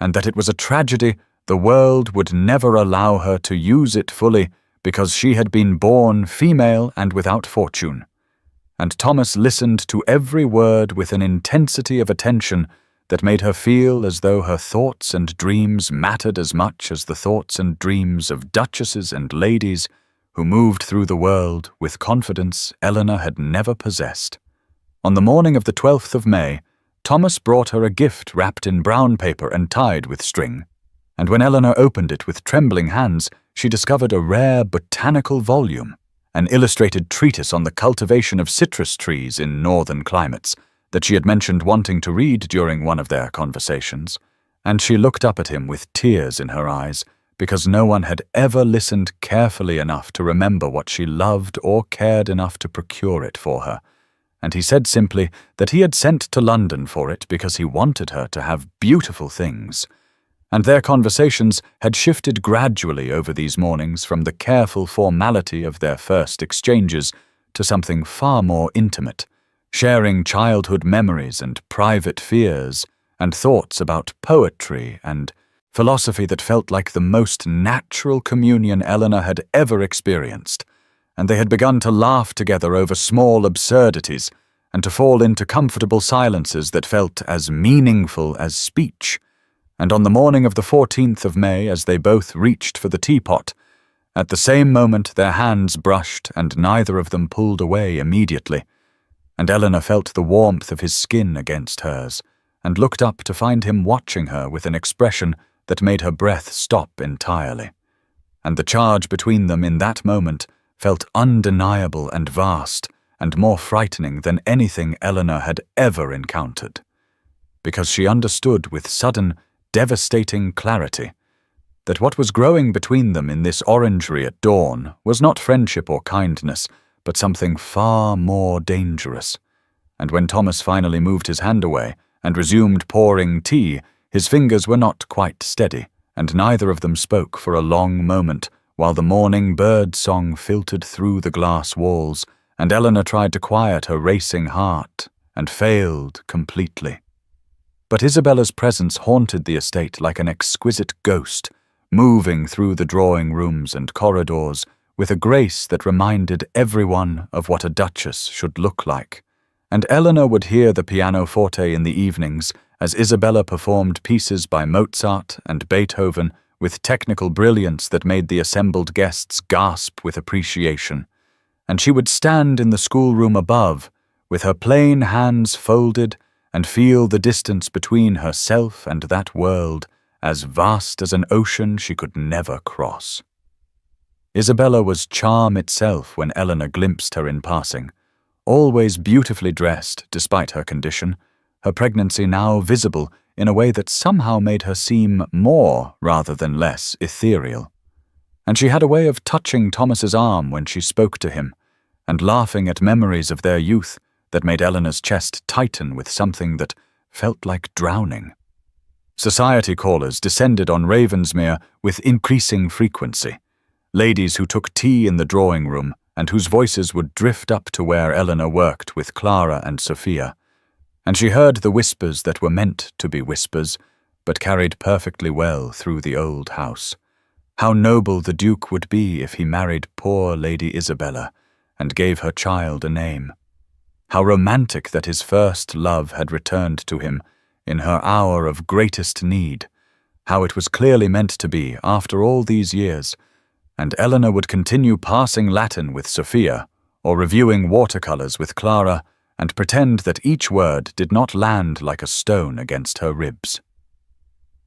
and that it was a tragedy the world would never allow her to use it fully because she had been born female and without fortune. And Thomas listened to every word with an intensity of attention that made her feel as though her thoughts and dreams mattered as much as the thoughts and dreams of duchesses and ladies who moved through the world with confidence Eleanor had never possessed. On the morning of the 12th of May, Thomas brought her a gift wrapped in brown paper and tied with string, and when Eleanor opened it with trembling hands, she discovered a rare botanical volume, an illustrated treatise on the cultivation of citrus trees in northern climates that she had mentioned wanting to read during one of their conversations, and she looked up at him with tears in her eyes because no one had ever listened carefully enough to remember what she loved or cared enough to procure it for her, and he said simply that he had sent to London for it because he wanted her to have beautiful things. And their conversations had shifted gradually over these mornings from the careful formality of their first exchanges to something far more intimate, sharing childhood memories and private fears and thoughts about poetry and philosophy that felt like the most natural communion Eleanor had ever experienced, and they had begun to laugh together over small absurdities and to fall into comfortable silences that felt as meaningful as speech. And on the morning of the 14th of May, as they both reached for the teapot, at the same moment their hands brushed and neither of them pulled away immediately, and Eleanor felt the warmth of his skin against hers, and looked up to find him watching her with an expression that made her breath stop entirely. And the charge between them in that moment felt undeniable and vast, and more frightening than anything Eleanor had ever encountered, because she understood with sudden, devastating clarity that what was growing between them in this orangery at dawn was not friendship or kindness, but something far more dangerous. And when Thomas finally moved his hand away and resumed pouring tea, his fingers were not quite steady, and neither of them spoke for a long moment, while the morning bird song filtered through the glass walls, and Eleanor tried to quiet her racing heart, and failed completely. But Isabella's presence haunted the estate like an exquisite ghost, moving through the drawing rooms and corridors with a grace that reminded everyone of what a duchess should look like. And Eleanor would hear the pianoforte in the evenings as Isabella performed pieces by Mozart and Beethoven with technical brilliance that made the assembled guests gasp with appreciation. And she would stand in the schoolroom above, with her plain hands folded, and feel the distance between herself and that world as vast as an ocean she could never cross. Isabella was charm itself when Eleanor glimpsed her in passing, always beautifully dressed despite her condition, her pregnancy now visible in a way that somehow made her seem more rather than less ethereal. And she had a way of touching Thomas's arm when she spoke to him, and laughing at memories of their youth that made Eleanor's chest tighten with something that felt like drowning. Society callers descended on Ravensmere with increasing frequency, ladies who took tea in the drawing room and whose voices would drift up to where Eleanor worked with Clara and Sophia, and she heard the whispers that were meant to be whispers, but carried perfectly well through the old house. How noble the Duke would be if he married poor Lady Isabella and gave her child a name. How romantic that his first love had returned to him in her hour of greatest need. How it was clearly meant to be after all these years, and Eleanor would continue passing Latin with Sophia or reviewing watercolors with Clara and pretend that each word did not land like a stone against her ribs.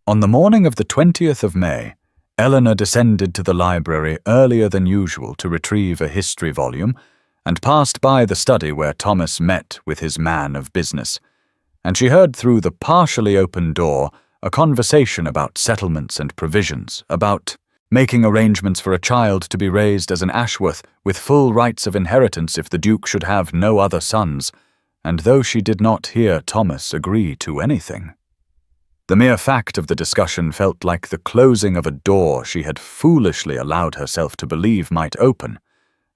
On the morning of the 20th of May, Eleanor descended to the library earlier than usual to retrieve a history volume and passed by the study where Thomas met with his man of business, and she heard through the partially open door a conversation about settlements and provisions, about making arrangements for a child to be raised as an Ashworth with full rights of inheritance if the Duke should have no other sons, and though she did not hear Thomas agree to anything, the mere fact of the discussion felt like the closing of a door she had foolishly allowed herself to believe might open,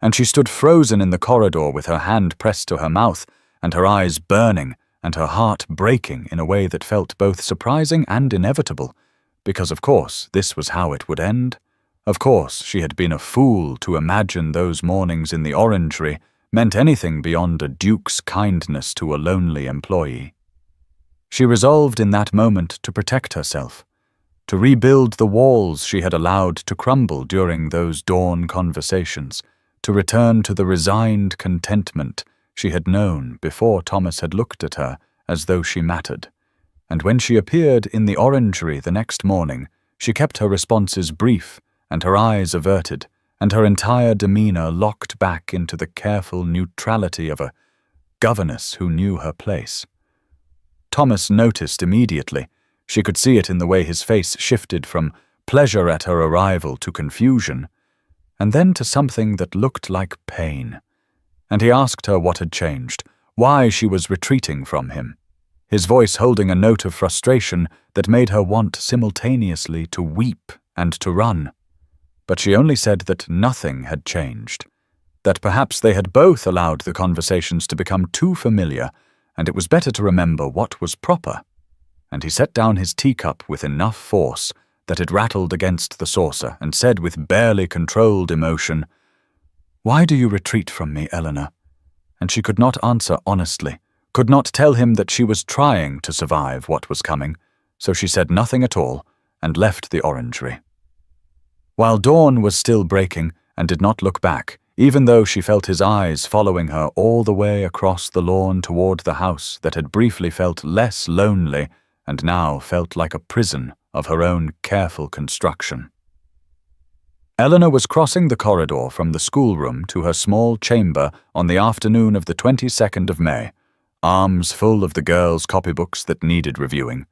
and she stood frozen in the corridor with her hand pressed to her mouth and her eyes burning and her heart breaking in a way that felt both surprising and inevitable, because of course this was how it would end. Of course she had been a fool to imagine those mornings in the orangery meant anything beyond a duke's kindness to a lonely employee. She resolved in that moment to protect herself, to rebuild the walls she had allowed to crumble during those dawn conversations, to return to the resigned contentment she had known before Thomas had looked at her as though she mattered. And when she appeared in the orangery the next morning, she kept her responses brief and her eyes averted, and her entire demeanor locked back into the careful neutrality of a governess who knew her place. Thomas noticed immediately. She could see it in the way his face shifted from pleasure at her arrival to confusion, and then to something that looked like pain. And he asked her what had changed, why she was retreating from him, his voice holding a note of frustration that made her want simultaneously to weep and to run. But she only said that nothing had changed, that perhaps they had both allowed the conversations to become too familiar, and it was better to remember what was proper. And he set down his teacup with enough force that it rattled against the saucer and said with barely controlled emotion, "Why do you retreat from me, Eleanor?" And she could not answer honestly, could not tell him that she was trying to survive what was coming, so she said nothing at all and left the orangery. While dawn was still breaking and did not look back, even though she felt his eyes following her all the way across the lawn toward the house that had briefly felt less lonely and now felt like a prison of her own careful construction. Eleanor was crossing the corridor from the schoolroom to her small chamber on the afternoon of the 22nd of May, arms full of the girls' copybooks that needed reviewing,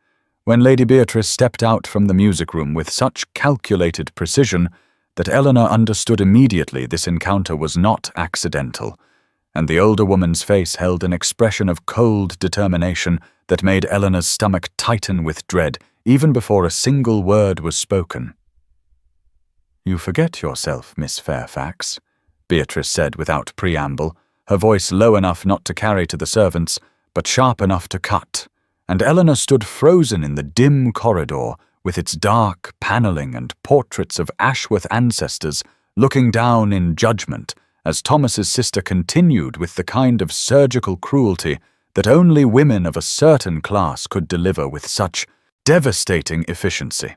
when Lady Beatrice stepped out from the music room with such calculated precision that Eleanor understood immediately this encounter was not accidental, and the older woman's face held an expression of cold determination that made Eleanor's stomach tighten with dread even before a single word was spoken. "You forget yourself, Miss Fairfax," Beatrice said without preamble, her voice low enough not to carry to the servants, but sharp enough to cut, and Eleanor stood frozen in the dim corridor with its dark panelling and portraits of Ashworth ancestors looking down in judgment as Thomas's sister continued with the kind of surgical cruelty that only women of a certain class could deliver with such devastating efficiency.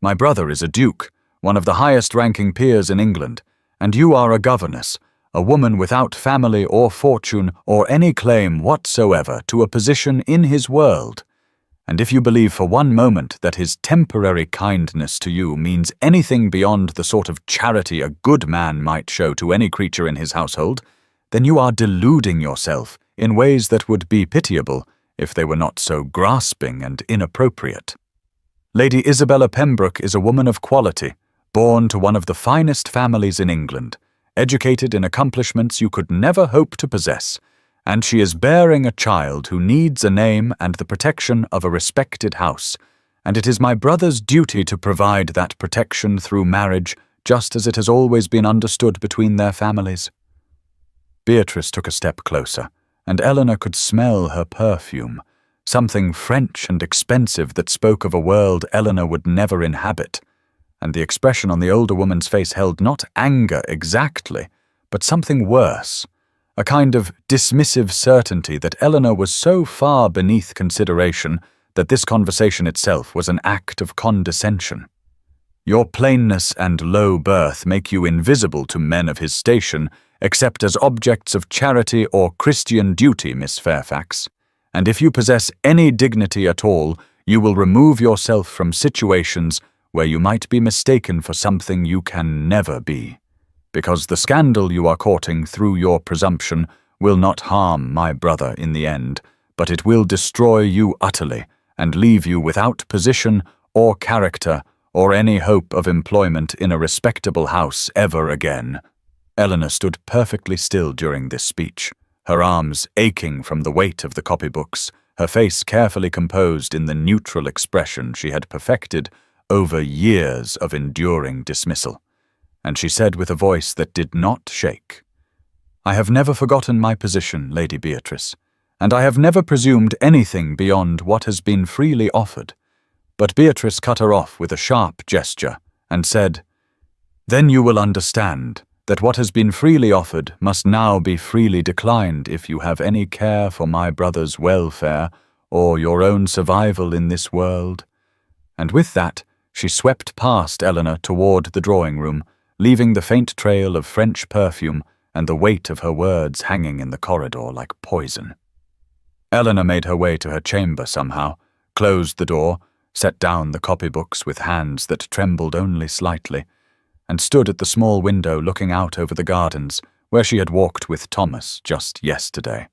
"My brother is a duke, one of the highest-ranking peers in England, and you are a governess, a woman without family or fortune or any claim whatsoever to a position in his world. And if you believe for one moment that his temporary kindness to you means anything beyond the sort of charity a good man might show to any creature in his household, then you are deluding yourself in ways that would be pitiable if they were not so grasping and inappropriate. Lady Isabella Pembroke is a woman of quality, born to one of the finest families in England, educated in accomplishments you could never hope to possess, and she is bearing a child who needs a name and the protection of a respected house, and it is my brother's duty to provide that protection through marriage, just as it has always been understood between their families." Beatrice took a step closer, and Eleanor could smell her perfume, something French and expensive that spoke of a world Eleanor would never inhabit, and the expression on the older woman's face held not anger exactly, but something worse, a kind of dismissive certainty that Eleanor was so far beneath consideration that this conversation itself was an act of condescension. "Your plainness and low birth make you invisible to men of his station, except as objects of charity or Christian duty, Miss Fairfax. And if you possess any dignity at all, you will remove yourself from situations where you might be mistaken for something you can never be. Because the scandal you are courting through your presumption will not harm my brother in the end, but it will destroy you utterly and leave you without position or character or any hope of employment in a respectable house ever again." Eleanor stood perfectly still during this speech, her arms aching from the weight of the copybooks, her face carefully composed in the neutral expression she had perfected over years of enduring dismissal. And she said with a voice that did not shake, "I have never forgotten my position, Lady Beatrice, and I have never presumed anything beyond what has been freely offered." But Beatrice cut her off with a sharp gesture and said, "Then you will understand that what has been freely offered must now be freely declined if you have any care for my brother's welfare or your own survival in this world." And with that, she swept past Eleanor toward the drawing-room, leaving the faint trail of French perfume and the weight of her words hanging in the corridor like poison. Eleanor made her way to her chamber somehow, closed the door, set down the copybooks with hands that trembled only slightly, and stood at the small window looking out over the gardens where she had walked with Thomas just yesterday.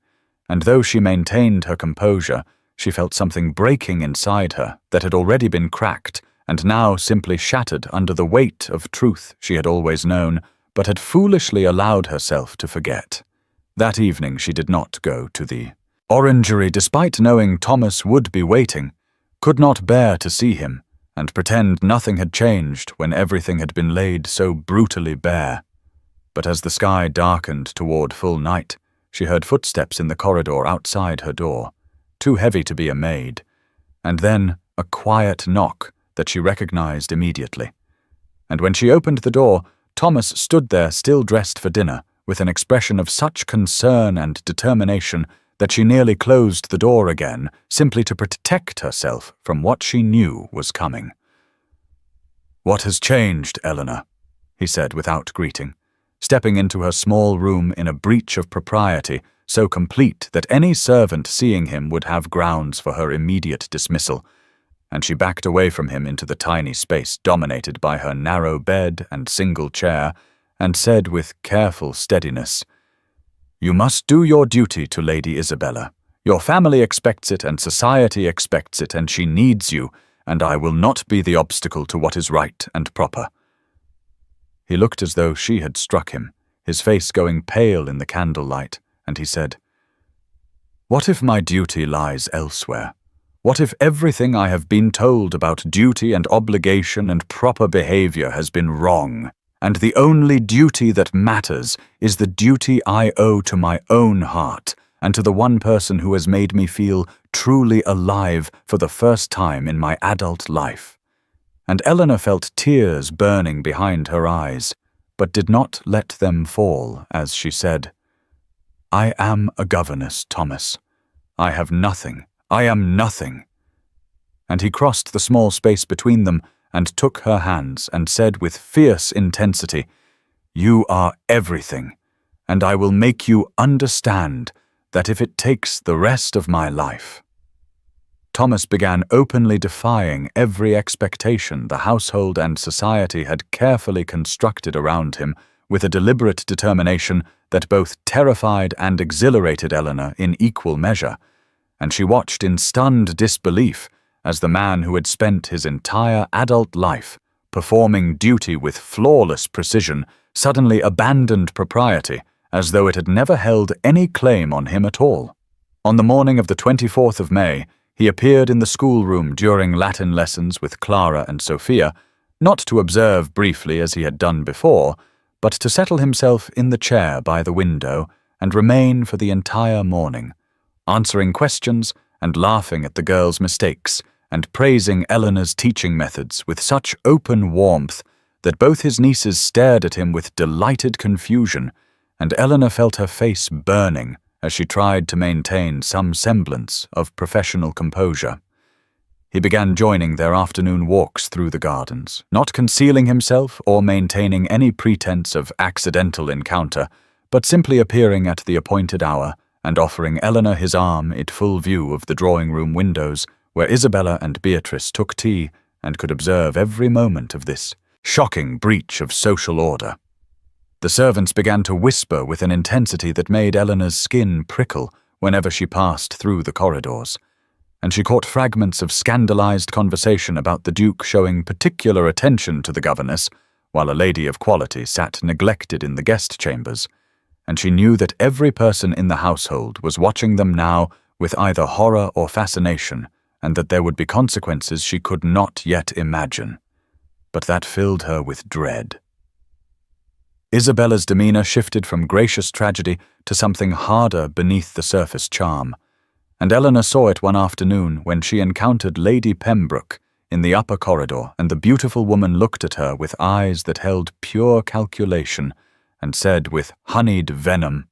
And though she maintained her composure, she felt something breaking inside her that had already been cracked and now simply shattered under the weight of truth she had always known, but had foolishly allowed herself to forget. That evening she did not go to the orangery despite knowing Thomas would be waiting, could not bear to see him, and pretend nothing had changed when everything had been laid so brutally bare. But as the sky darkened toward full night, she heard footsteps in the corridor outside her door, too heavy to be a maid, and then a quiet knock that she recognized immediately. And when she opened the door, Thomas stood there still dressed for dinner, with an expression of such concern and determination that she nearly closed the door again, simply to protect herself from what she knew was coming. "What has changed, Eleanor?" he said without greeting, stepping into her small room in a breach of propriety so complete that any servant seeing him would have grounds for her immediate dismissal, and she backed away from him into the tiny space dominated by her narrow bed and single chair, and said with careful steadiness, "You must do your duty to Lady Isabella. Your family expects it, and society expects it, and she needs you, and I will not be the obstacle to what is right and proper." He looked as though she had struck him, his face going pale in the candlelight, and he said, "What if my duty lies elsewhere? What if everything I have been told about duty and obligation and proper behavior has been wrong, and the only duty that matters is the duty I owe to my own heart and to the one person who has made me feel truly alive for the first time in my adult life?" And Eleanor felt tears burning behind her eyes, but did not let them fall as she said, "I am a governess, Thomas. I have nothing. I am nothing." And he crossed the small space between them and took her hands and said with fierce intensity, "You are everything, and I will make you understand that if it takes the rest of my life." Thomas began openly defying every expectation the household and society had carefully constructed around him with a deliberate determination that both terrified and exhilarated Eleanor in equal measure, and she watched in stunned disbelief as the man who had spent his entire adult life performing duty with flawless precision suddenly abandoned propriety as though it had never held any claim on him at all. On the morning of the 24th of May, he appeared in the schoolroom during Latin lessons with Clara and Sophia, not to observe briefly as he had done before, but to settle himself in the chair by the window and remain for the entire morning, answering questions and laughing at the girls' mistakes, and praising Eleanor's teaching methods with such open warmth that both his nieces stared at him with delighted confusion, and Eleanor felt her face burning as she tried to maintain some semblance of professional composure. He began joining their afternoon walks through the gardens, not concealing himself or maintaining any pretense of accidental encounter, but simply appearing at the appointed hour and offering Eleanor his arm in full view of the drawing-room windows, where Isabella and Beatrice took tea and could observe every moment of this shocking breach of social order. The servants began to whisper with an intensity that made Eleanor's skin prickle whenever she passed through the corridors, and she caught fragments of scandalized conversation about the Duke showing particular attention to the governess, while a lady of quality sat neglected in the guest chambers, and she knew that every person in the household was watching them now with either horror or fascination, and that there would be consequences she could not yet imagine. But that filled her with dread. Isabella's demeanor shifted from gracious tragedy to something harder beneath the surface charm, and Eleanor saw it one afternoon when she encountered Lady Pembroke in the upper corridor, and the beautiful woman looked at her with eyes that held pure calculation and said with honeyed venom,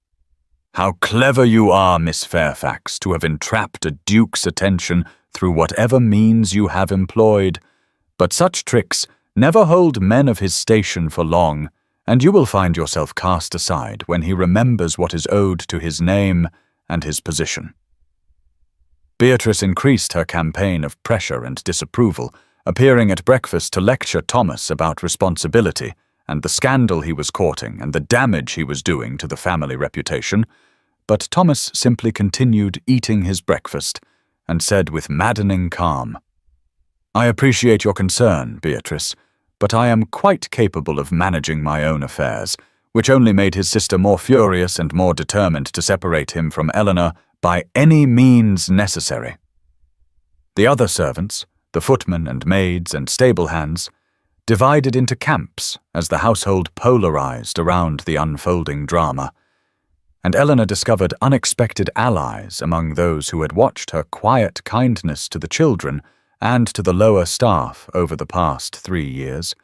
"How clever you are, Miss Fairfax, to have entrapped a duke's attention through whatever means you have employed. But such tricks never hold men of his station for long, and you will find yourself cast aside when he remembers what is owed to his name and his position." Beatrice increased her campaign of pressure and disapproval, appearing at breakfast to lecture Thomas about responsibility and the scandal he was courting and the damage he was doing to the family reputation, but Thomas simply continued eating his breakfast and said with maddening calm, "I appreciate your concern, Beatrice, but I am quite capable of managing my own affairs," which only made his sister more furious and more determined to separate him from Eleanor by any means necessary. The other servants, the footmen and maids and stable hands, divided into camps as the household polarized around the unfolding drama, and Eleanor discovered unexpected allies among those who had watched her quiet kindness to the children and to the lower staff over the past 3 years,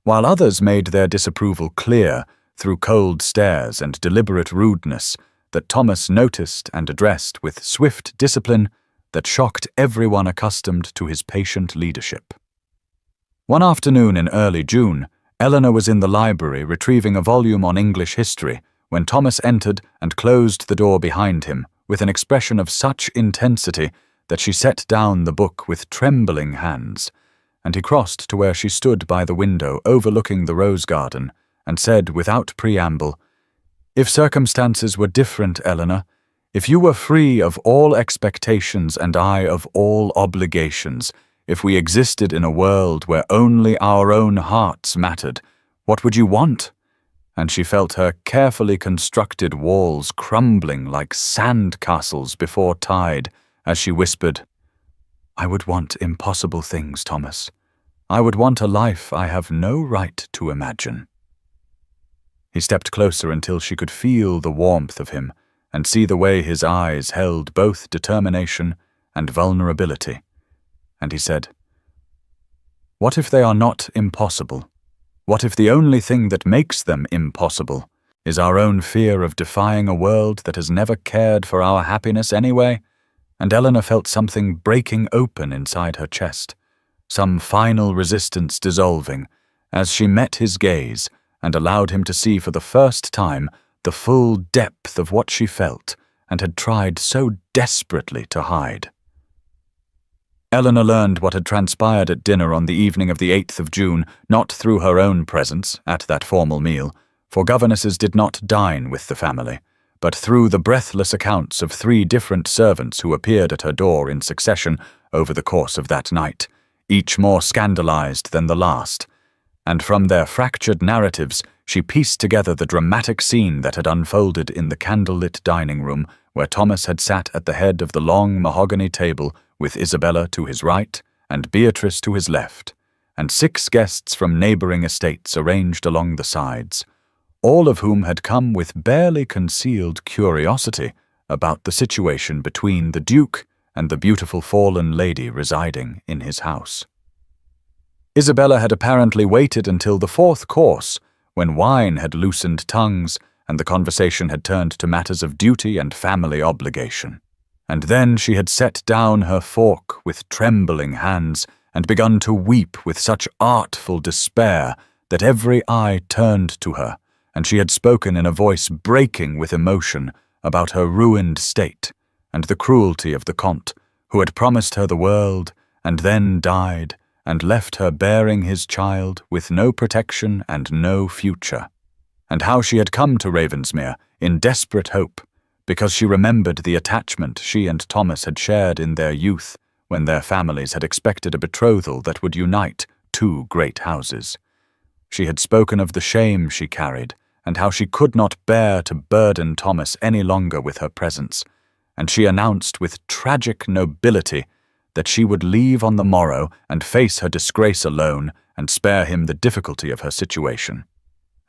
while others made their disapproval clear through cold stares and deliberate rudeness that Thomas noticed and addressed with swift discipline that shocked everyone accustomed to his patient leadership. One afternoon in early June, Eleanor was in the library retrieving a volume on English history when Thomas entered and closed the door behind him with an expression of such intensity that she set down the book with trembling hands, and he crossed to where she stood by the window overlooking the rose garden and said without preamble, "If circumstances were different, Eleanor, if you were free of all expectations and I of all obligations, if we existed in a world where only our own hearts mattered, what would you want?" And she felt her carefully constructed walls crumbling like sand castles before tide as she whispered, "I would want impossible things, Thomas. I would want a life I have no right to imagine." He stepped closer until she could feel the warmth of him and see the way his eyes held both determination and vulnerability, and he said, "What if they are not impossible? What if the only thing that makes them impossible is our own fear of defying a world that has never cared for our happiness anyway?" And Eleanor felt something breaking open inside her chest, some final resistance dissolving, as she met his gaze and allowed him to see for the first time the full depth of what she felt and had tried so desperately to hide. Eleanor learned what had transpired at dinner on the evening of the 8th of June, not through her own presence at that formal meal, for governesses did not dine with the family, but through the breathless accounts of 3 different servants who appeared at her door in succession over the course of that night, each more scandalized than the last, and from their fractured narratives she pieced together the dramatic scene that had unfolded in the candlelit dining room where Thomas had sat at the head of the long mahogany table with Isabella to his right and Beatrice to his left, and 6 guests from neighboring estates arranged along the sides, all of whom had come with barely concealed curiosity about the situation between the Duke and the beautiful fallen lady residing in his house. Isabella had apparently waited until the fourth course, when wine had loosened tongues and the conversation had turned to matters of duty and family obligation. And then she had set down her fork with trembling hands and begun to weep with such artful despair that every eye turned to her, and she had spoken in a voice breaking with emotion about her ruined state and the cruelty of the Comte, who had promised her the world and then died and left her bearing his child with no protection and no future, and how she had come to Ravensmere in desperate hope, because she remembered the attachment she and Thomas had shared in their youth when their families had expected a betrothal that would unite two great houses. She had spoken of the shame she carried and how she could not bear to burden Thomas any longer with her presence, and she announced with tragic nobility that she would leave on the morrow and face her disgrace alone and spare him the difficulty of her situation.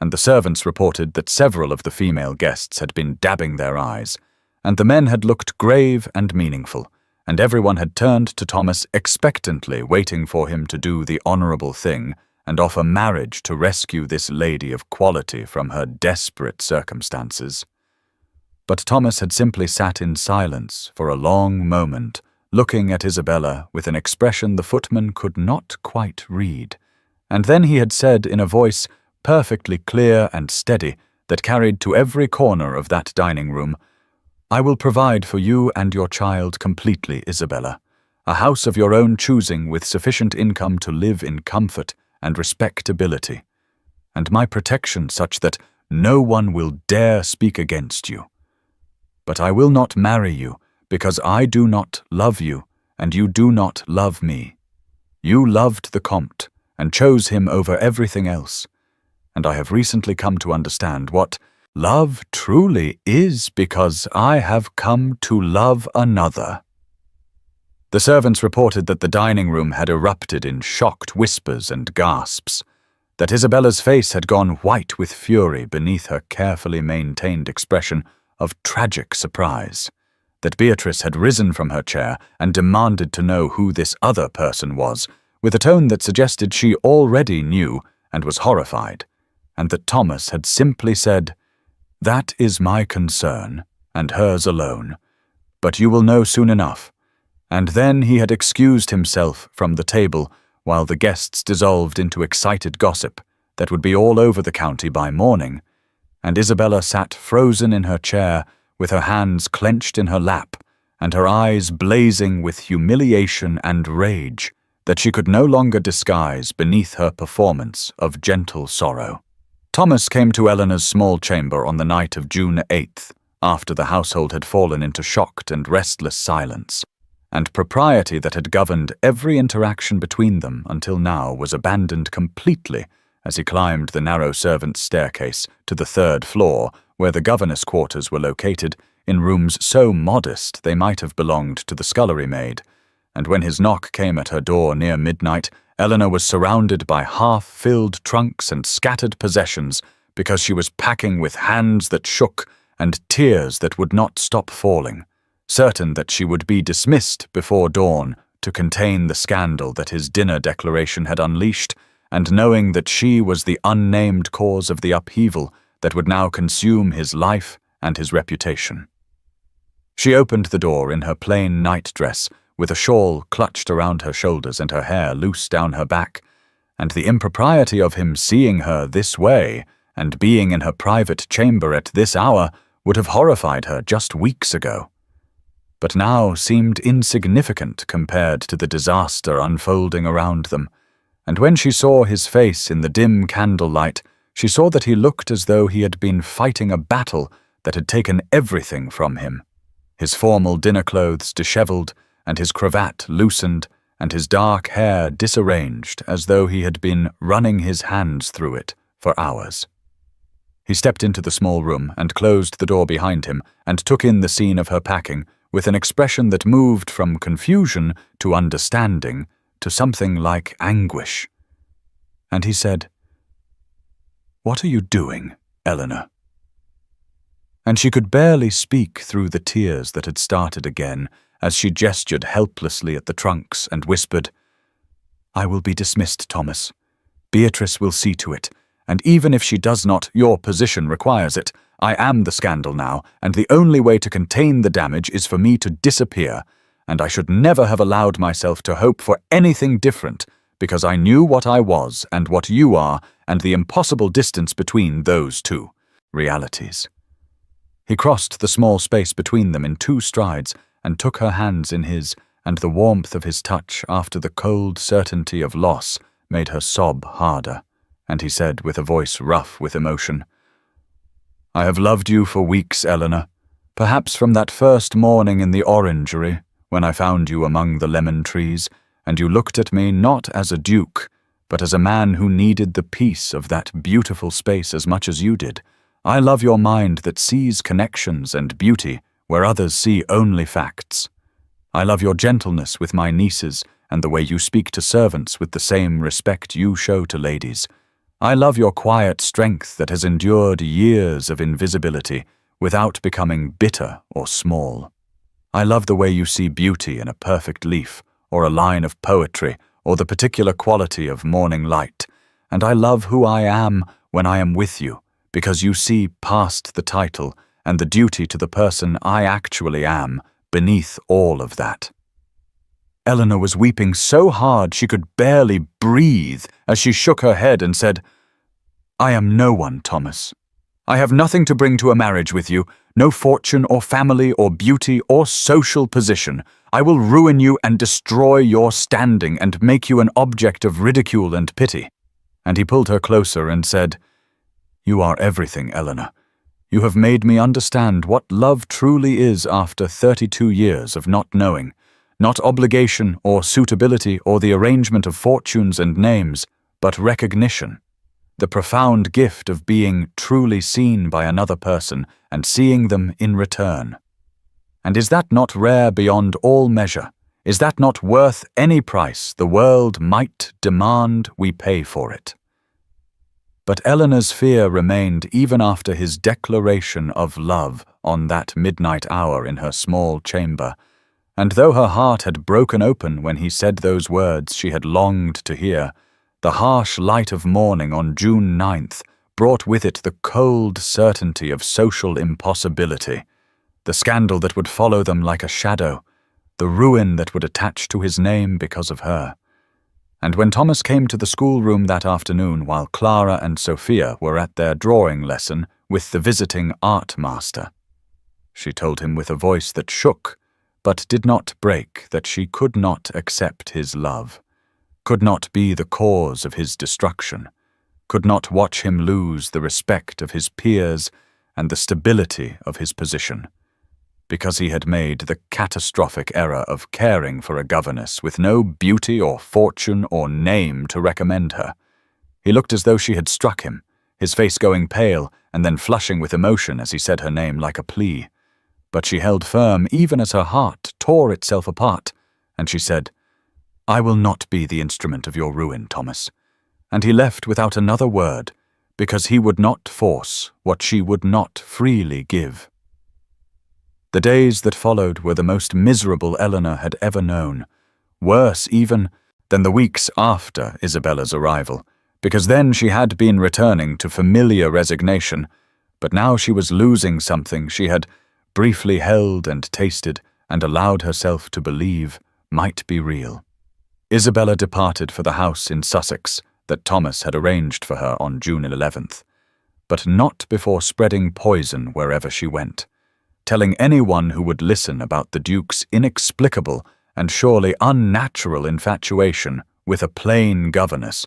And the servants reported that several of the female guests had been dabbing their eyes, and the men had looked grave and meaningful, and everyone had turned to Thomas expectantly, waiting for him to do the honourable thing and offer marriage to rescue this lady of quality from her desperate circumstances. But Thomas had simply sat in silence for a long moment, looking at Isabella with an expression the footman could not quite read, and then he had said in a voice perfectly clear and steady that carried to every corner of that dining room, "I will provide for you and your child completely, Isabella, a house of your own choosing with sufficient income to live in comfort and respectability, and my protection such that no one will dare speak against you. But I will not marry you, because I do not love you, and you do not love me. You loved the Comte, and chose him over everything else, and I have recently come to understand what love truly is, because I have come to love another." The servants reported that the dining room had erupted in shocked whispers and gasps, that Isabella's face had gone white with fury beneath her carefully maintained expression of tragic surprise, that Beatrice had risen from her chair and demanded to know who this other person was, with a tone that suggested she already knew and was horrified, and that Thomas had simply said, "That is my concern, and hers alone, but you will know soon enough," and then he had excused himself from the table while the guests dissolved into excited gossip that would be all over the county by morning, and Isabella sat frozen in her chair with her hands clenched in her lap and her eyes blazing with humiliation and rage that she could no longer disguise beneath her performance of gentle sorrow. Thomas came to Eleanor's small chamber on the night of June 8th, after the household had fallen into shocked and restless silence, and propriety that had governed every interaction between them until now was abandoned completely as he climbed the narrow servants' staircase to the third floor, where the governess quarters were located, in rooms so modest they might have belonged to the scullery maid, and when his knock came at her door near midnight, Eleanor was surrounded by half-filled trunks and scattered possessions because she was packing with hands that shook and tears that would not stop falling, certain that she would be dismissed before dawn to contain the scandal that his dinner declaration had unleashed, and knowing that she was the unnamed cause of the upheaval that would now consume his life and his reputation. She opened the door in her plain nightdress, with a shawl clutched around her shoulders and her hair loose down her back, and the impropriety of him seeing her this way and being in her private chamber at this hour would have horrified her just weeks ago, but now seemed insignificant compared to the disaster unfolding around them, and when she saw his face in the dim candlelight, she saw that he looked as though he had been fighting a battle that had taken everything from him, his formal dinner clothes dishevelled, and his cravat loosened, and his dark hair disarranged as though he had been running his hands through it for hours. He stepped into the small room and closed the door behind him and took in the scene of her packing with an expression that moved from confusion to understanding to something like anguish. And he said, "What are you doing, Eleanor?" And she could barely speak through the tears that had started again, as she gestured helplessly at the trunks and whispered, "I will be dismissed, Thomas. Beatrice will see to it, and even if she does not, your position requires it. I am the scandal now, and the only way to contain the damage is for me to disappear, and I should never have allowed myself to hope for anything different, because I knew what I was and what you are, and the impossible distance between those two realities." He crossed the small space between them in 2 strides and took her hands in his, and the warmth of his touch after the cold certainty of loss made her sob harder, and he said with a voice rough with emotion, "I have loved you for weeks, Eleanor, perhaps from that first morning in the orangery, when I found you among the lemon trees, and you looked at me not as a duke, but as a man who needed the peace of that beautiful space as much as you did. I love your mind that sees connections and beauty where others see only facts. I love your gentleness with my nieces and the way you speak to servants with the same respect you show to ladies. I love your quiet strength that has endured years of invisibility without becoming bitter or small. I love the way you see beauty in a perfect leaf, or a line of poetry, or the particular quality of morning light, and I love who I am when I am with you, because you see past the title and the duty to the person I actually am beneath all of that." Eleanor was weeping so hard she could barely breathe as she shook her head and said, "I am no one, Thomas. I have nothing to bring to a marriage with you, no fortune or family or beauty or social position. I will ruin you and destroy your standing and make you an object of ridicule and pity." And he pulled her closer and said, "You are everything, Eleanor. You have made me understand what love truly is after 32 years of not knowing, not obligation or suitability or the arrangement of fortunes and names, but recognition. The profound gift of being truly seen by another person and seeing them in return. And is that not rare beyond all measure? Is that not worth any price the world might demand we pay for it?" But Eleanor's fear remained even after his declaration of love on that midnight hour in her small chamber, and though her heart had broken open when he said those words she had longed to hear, the harsh light of morning on June 9th brought with it the cold certainty of social impossibility, the scandal that would follow them like a shadow, the ruin that would attach to his name because of her. And when Thomas came to the schoolroom that afternoon while Clara and Sophia were at their drawing lesson with the visiting art master, she told him with a voice that shook but did not break that she could not accept his love, could not be the cause of his destruction, could not watch him lose the respect of his peers and the stability of his position, because he had made the catastrophic error of caring for a governess with no beauty or fortune or name to recommend her. He looked as though she had struck him, his face going pale and then flushing with emotion as he said her name like a plea. But she held firm even as her heart tore itself apart, and she said, "I will not be the instrument of your ruin, Thomas." And he left without another word, because he would not force what she would not freely give. The days that followed were the most miserable Eleanor had ever known, worse even than the weeks after Isabella's arrival, because then she had been returning to familiar resignation, but now she was losing something she had briefly held and tasted and allowed herself to believe might be real. Isabella departed for the house in Sussex that Thomas had arranged for her on June 11th, but not before spreading poison wherever she went, telling anyone who would listen about the Duke's inexplicable and surely unnatural infatuation with a plain governess,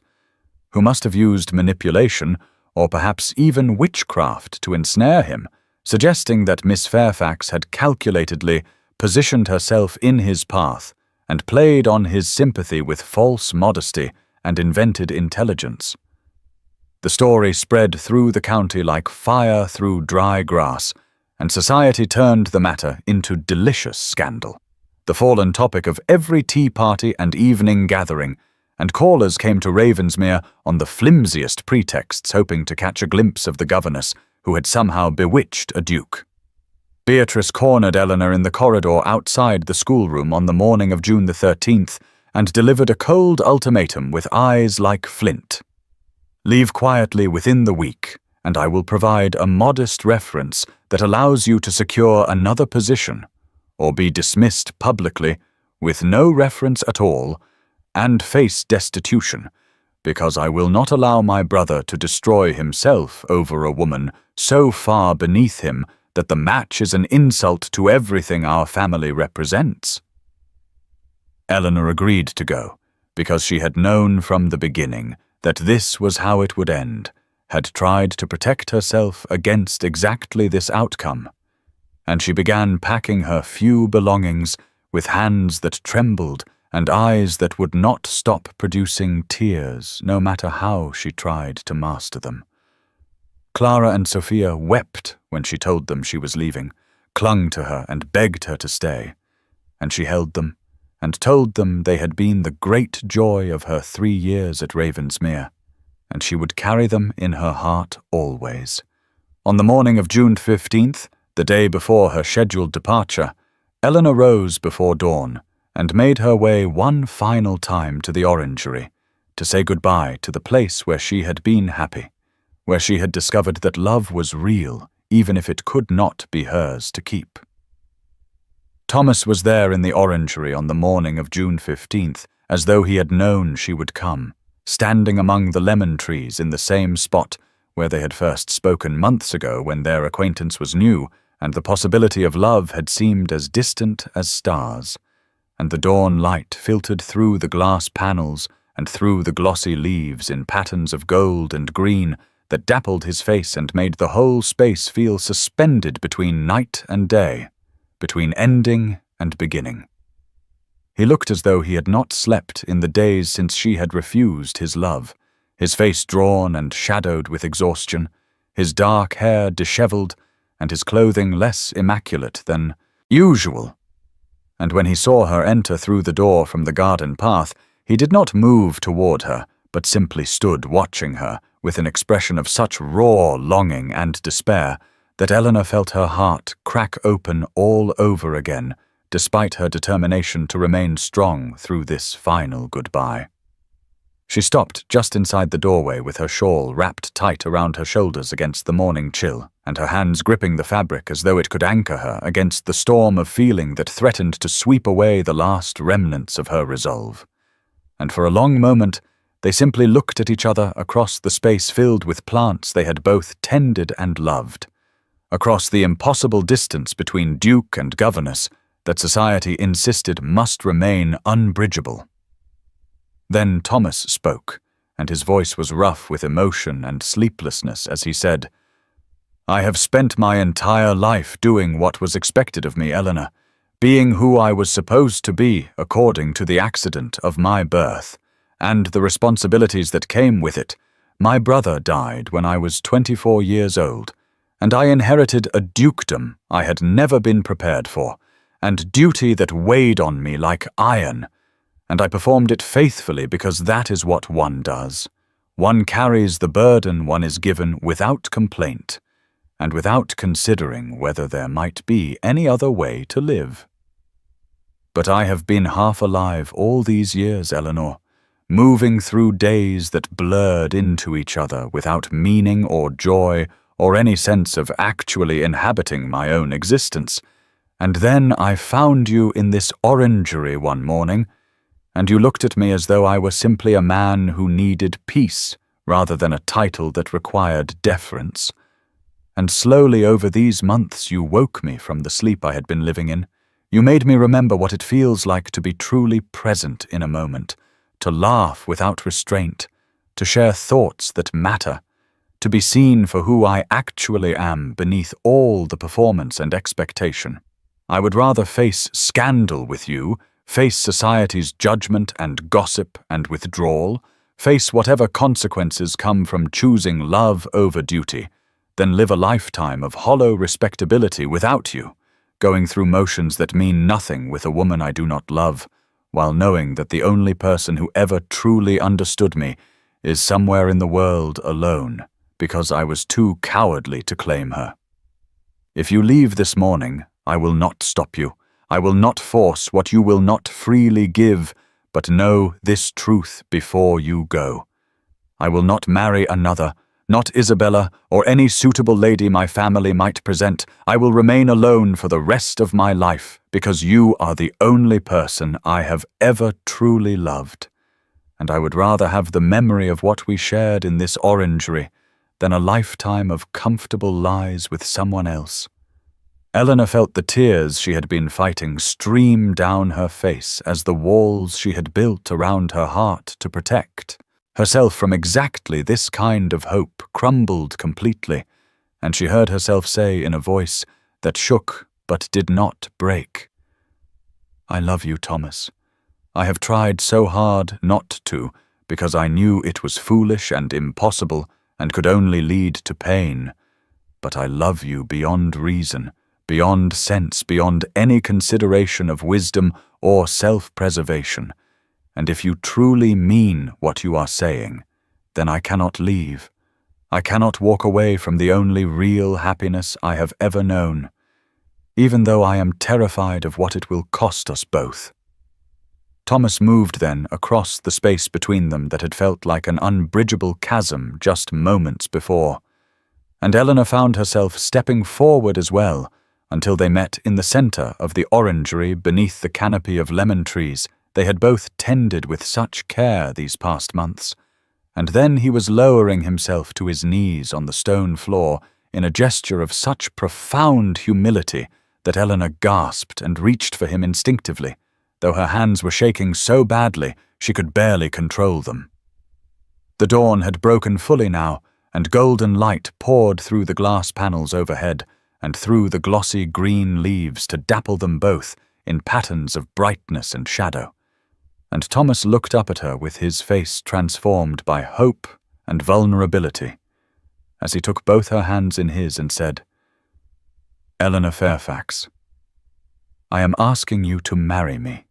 who must have used manipulation or perhaps even witchcraft to ensnare him, suggesting that Miss Fairfax had calculatedly positioned herself in his path and played on his sympathy with false modesty and invented intelligence. The story spread through the county like fire through dry grass, and society turned the matter into delicious scandal, the fallen topic of every tea party and evening gathering, and callers came to Ravensmere on the flimsiest pretexts hoping to catch a glimpse of the governess who had somehow bewitched a duke. Beatrice cornered Eleanor in the corridor outside the schoolroom on the morning of June the 13th and delivered a cold ultimatum with eyes like flint. Leave quietly within the week, and I will provide a modest reference that allows you to secure another position, or be dismissed publicly with no reference at all, and face destitution, because I will not allow my brother to destroy himself over a woman so far beneath him that the match is an insult to everything our family represents. Eleanor agreed to go, because she had known from the beginning that this was how it would end, had tried to protect herself against exactly this outcome, and she began packing her few belongings with hands that trembled and eyes that would not stop producing tears, no matter how she tried to master them. Clara and Sophia wept when she told them she was leaving, clung to her and begged her to stay, and she held them and told them they had been the great joy of her 3 years at Ravensmere, and she would carry them in her heart always. On the morning of June 15th, the day before her scheduled departure, Eleanor rose before dawn and made her way one final time to the orangery to say goodbye to the place where she had been happy, where she had discovered that love was real, even if it could not be hers to keep. Thomas was there in the orangery on the morning of June 15th, as though he had known she would come, standing among the lemon trees in the same spot where they had first spoken months ago when their acquaintance was new and the possibility of love had seemed as distant as stars, and the dawn light filtered through the glass panels and through the glossy leaves in patterns of gold and green that dappled his face and made the whole space feel suspended between night and day, between ending and beginning. He looked as though he had not slept in the days since she had refused his love, his face drawn and shadowed with exhaustion, his dark hair disheveled, and his clothing less immaculate than usual. And when he saw her enter through the door from the garden path, he did not move toward her, but simply stood watching her with an expression of such raw longing and despair that Eleanor felt her heart crack open all over again, despite her determination to remain strong through this final goodbye. She stopped just inside the doorway with her shawl wrapped tight around her shoulders against the morning chill, and her hands gripping the fabric as though it could anchor her against the storm of feeling that threatened to sweep away the last remnants of her resolve. And for a long moment, they simply looked at each other across the space filled with plants they had both tended and loved, across the impossible distance between Duke and Governess that society insisted must remain unbridgeable. Then Thomas spoke, and his voice was rough with emotion and sleeplessness as he said, "I have spent my entire life doing what was expected of me, Eleanor, being who I was supposed to be according to the accident of my birth, and the responsibilities that came with it. My brother died when I was 24 years old, and I inherited a dukedom I had never been prepared for, and duty that weighed on me like iron, and I performed it faithfully because that is what one does. One carries the burden one is given without complaint, and without considering whether there might be any other way to live. But I have been half alive all these years, Eleanor, moving through days that blurred into each other without meaning or joy or any sense of actually inhabiting my own existence. And then I found you in this orangery one morning, and you looked at me as though I were simply a man who needed peace rather than a title that required deference. And slowly over these months you woke me from the sleep I had been living in. You made me remember what it feels like to be truly present in a moment, to laugh without restraint, to share thoughts that matter, to be seen for who I actually am beneath all the performance and expectation. I would rather face scandal with you, face society's judgment and gossip and withdrawal, face whatever consequences come from choosing love over duty, than live a lifetime of hollow respectability without you, going through motions that mean nothing with a woman I do not love, while knowing that the only person who ever truly understood me is somewhere in the world alone, because I was too cowardly to claim her. If you leave this morning, I will not stop you. I will not force what you will not freely give, but know this truth before you go. I will not marry another, not Isabella or any suitable lady my family might present. I will remain alone for the rest of my life, because you are the only person I have ever truly loved. And I would rather have the memory of what we shared in this orangery than a lifetime of comfortable lies with someone else. Eleanor felt the tears she had been fighting stream down her face as the walls she had built around her heart to protect herself from exactly this kind of hope crumbled completely, and she heard herself say in a voice that shook but did not break, "I love you, Thomas. I have tried so hard not to, because I knew it was foolish and impossible and could only lead to pain. But I love you beyond reason, beyond sense, beyond any consideration of wisdom or self-preservation. And if you truly mean what you are saying, then I cannot leave. I cannot walk away from the only real happiness I have ever known, even though I am terrified of what it will cost us both." Thomas moved then across the space between them that had felt like an unbridgeable chasm just moments before, and Eleanor found herself stepping forward as well until they met in the center of the orangery beneath the canopy of lemon trees they had both tended with such care these past months, and then he was lowering himself to his knees on the stone floor in a gesture of such profound humility that Eleanor gasped and reached for him instinctively, though her hands were shaking so badly she could barely control them. The dawn had broken fully now, and golden light poured through the glass panels overhead and through the glossy green leaves to dapple them both in patterns of brightness and shadow. And Thomas looked up at her with his face transformed by hope and vulnerability, as he took both her hands in his and said, "Eleanor Fairfax, I am asking you to marry me,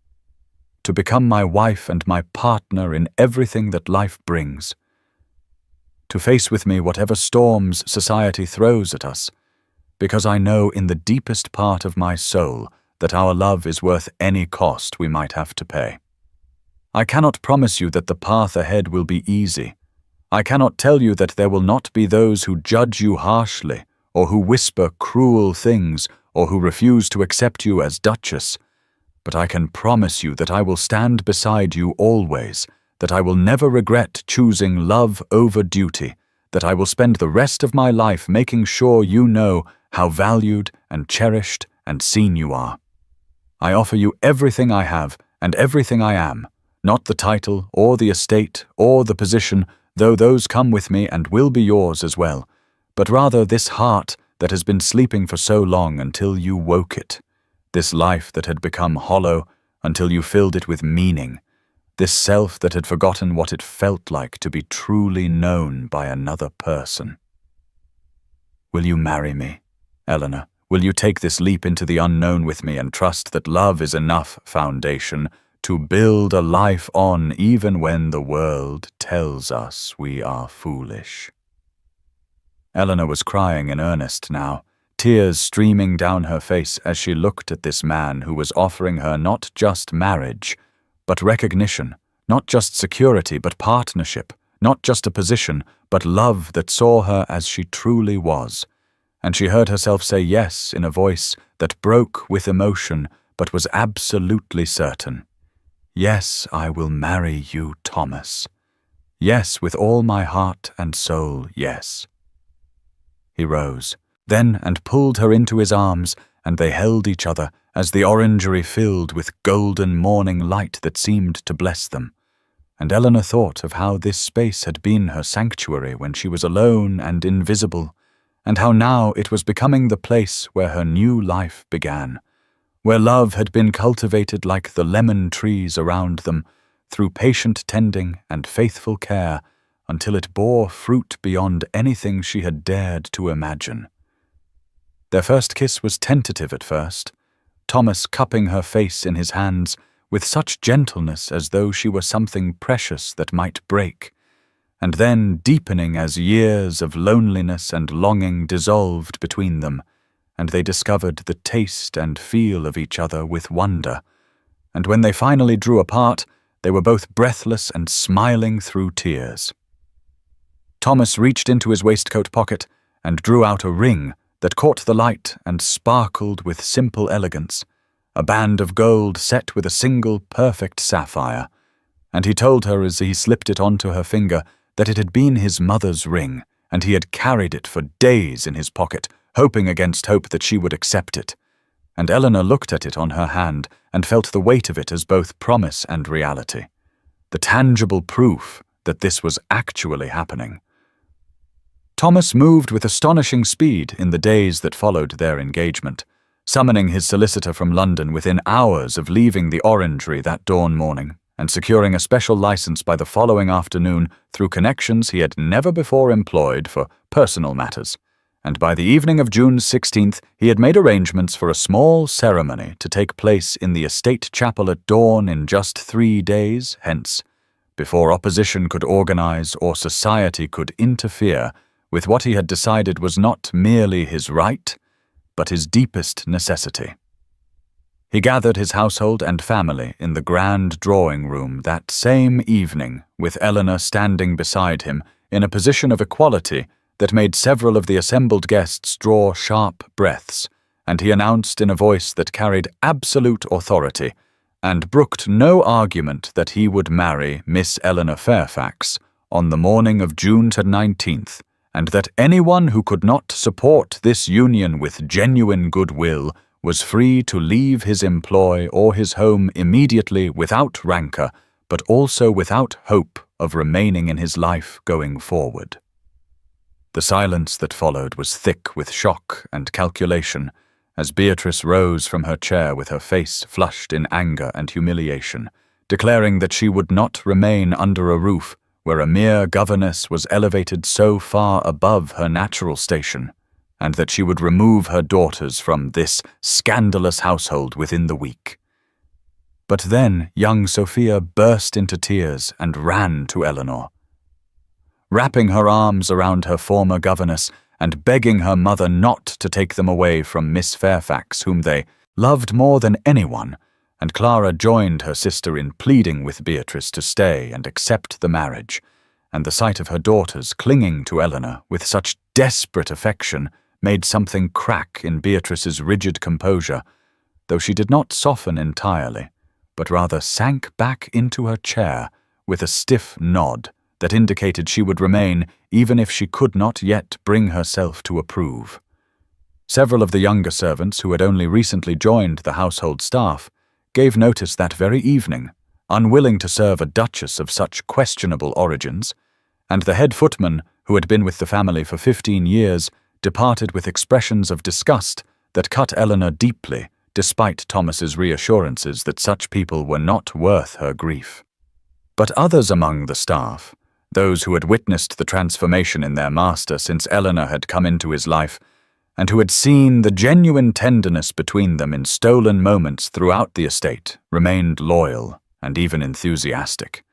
to become my wife and my partner in everything that life brings, to face with me whatever storms society throws at us, because I know in the deepest part of my soul that our love is worth any cost we might have to pay. I cannot promise you that the path ahead will be easy. I cannot tell you that there will not be those who judge you harshly, or who whisper cruel things, or who refuse to accept you as Duchess. But I can promise you that I will stand beside you always, that I will never regret choosing love over duty, that I will spend the rest of my life making sure you know how valued and cherished and seen you are. I offer you everything I have and everything I am, not the title or the estate or the position, though those come with me and will be yours as well, but rather this heart that has been sleeping for so long until you woke it, this life that had become hollow until you filled it with meaning, this self that had forgotten what it felt like to be truly known by another person. Will you marry me, Eleanor? Will you take this leap into the unknown with me and trust that love is enough foundation to build a life on even when the world tells us we are foolish?" Eleanor was crying in earnest now, tears streaming down her face as she looked at this man who was offering her not just marriage, but recognition, not just security, but partnership, not just a position, but love that saw her as she truly was. And she heard herself say yes in a voice that broke with emotion but was absolutely certain. "Yes, I will marry you, Thomas. Yes, with all my heart and soul, yes." He rose, then, and pulled her into his arms, and they held each other as the orangery filled with golden morning light that seemed to bless them. And Eleanor thought of how this space had been her sanctuary when she was alone and invisible, and how now it was becoming the place where her new life began, where love had been cultivated like the lemon trees around them, through patient tending and faithful care, until it bore fruit beyond anything she had dared to imagine. Their first kiss was tentative at first, Thomas cupping her face in his hands with such gentleness as though she were something precious that might break, and then deepening as years of loneliness and longing dissolved between them, and they discovered the taste and feel of each other with wonder, and when they finally drew apart, they were both breathless and smiling through tears. Thomas reached into his waistcoat pocket and drew out a ring that caught the light and sparkled with simple elegance, a band of gold set with a single perfect sapphire, and he told her as he slipped it onto her finger that it had been his mother's ring, and he had carried it for days in his pocket, hoping against hope that she would accept it. And Eleanor looked at it on her hand and felt the weight of it as both promise and reality, the tangible proof that this was actually happening. Thomas moved with astonishing speed in the days that followed their engagement, summoning his solicitor from London within hours of leaving the Orangery that dawn morning, and securing a special license by the following afternoon through connections he had never before employed for personal matters. And by the evening of June 16th, he had made arrangements for a small ceremony to take place in the estate chapel at dawn in just 3 days hence, before opposition could organize or society could interfere with what he had decided was not merely his right, but his deepest necessity. He gathered his household and family in the grand drawing room that same evening, with Eleanor standing beside him in a position of equality that made several of the assembled guests draw sharp breaths, and he announced in a voice that carried absolute authority and brooked no argument that he would marry Miss Eleanor Fairfax on the morning of June 19th, and that anyone who could not support this union with genuine goodwill was free to leave his employ or his home immediately without rancor, but also without hope of remaining in his life going forward. The silence that followed was thick with shock and calculation, as Beatrice rose from her chair with her face flushed in anger and humiliation, declaring that she would not remain under a roof where a mere governess was elevated so far above her natural station, and that she would remove her daughters from this scandalous household within the week. But then young Sophia burst into tears and ran to Eleanor, wrapping her arms around her former governess and begging her mother not to take them away from Miss Fairfax, whom they loved more than anyone, and Clara joined her sister in pleading with Beatrice to stay and accept the marriage, and the sight of her daughters clinging to Eleanor with such desperate affection made something crack in Beatrice's rigid composure, though she did not soften entirely, but rather sank back into her chair with a stiff nod that indicated she would remain even if she could not yet bring herself to approve. Several of the younger servants who had only recently joined the household staff gave notice that very evening, unwilling to serve a duchess of such questionable origins, and the head footman, who had been with the family for 15 years, departed with expressions of disgust that cut Eleanor deeply, despite Thomas's reassurances that such people were not worth her grief. But others among the staff, those who had witnessed the transformation in their master since Eleanor had come into his life, and who had seen the genuine tenderness between them in stolen moments throughout the estate, remained loyal and even enthusiastic.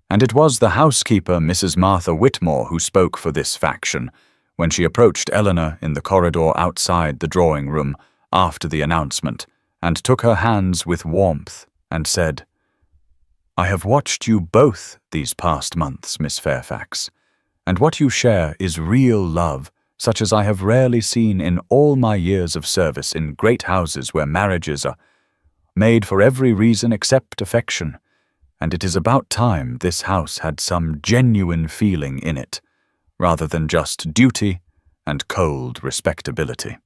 And it was the housekeeper, Mrs. Martha Whitmore, who spoke for this faction, when she approached Eleanor in the corridor outside the drawing room after the announcement, and took her hands with warmth and said, "I have watched you both these past months, Miss Fairfax, and what you share is real love, such as I have rarely seen in all my years of service in great houses where marriages are made for every reason except affection, and it is about time this house had some genuine feeling in it, rather than just duty and cold respectability."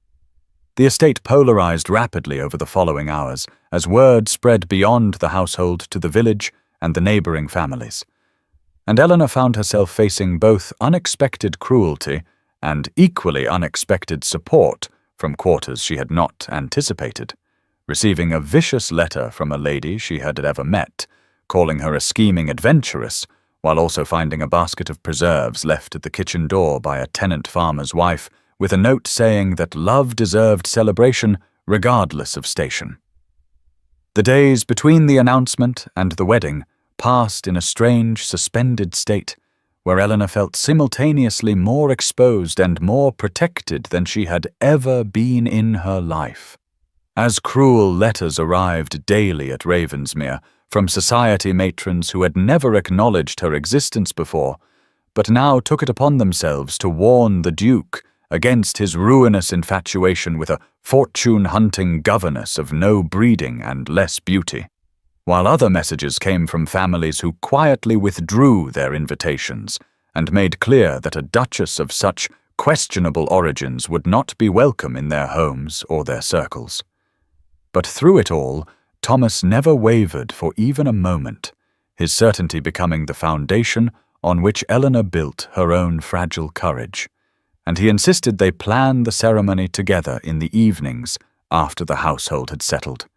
The estate polarized rapidly over the following hours as word spread beyond the household to the village and the neighboring families, and Eleanor found herself facing both unexpected cruelty and equally unexpected support from quarters she had not anticipated, receiving a vicious letter from a lady she had ever met, calling her a scheming adventuress, while also finding a basket of preserves left at the kitchen door by a tenant farmer's wife, with a note saying that love deserved celebration regardless of station. The days between the announcement and the wedding passed in a strange, suspended state, where Eleanor felt simultaneously more exposed and more protected than she had ever been in her life. As cruel letters arrived daily at Ravensmere from society matrons who had never acknowledged her existence before, but now took it upon themselves to warn the Duke against his ruinous infatuation with a fortune-hunting governess of no breeding and less beauty, while other messages came from families who quietly withdrew their invitations and made clear that a duchess of such questionable origins would not be welcome in their homes or their circles. But through it all, Thomas never wavered for even a moment, his certainty becoming the foundation on which Eleanor built her own fragile courage, and he insisted they plan the ceremony together in the evenings after the household had settled,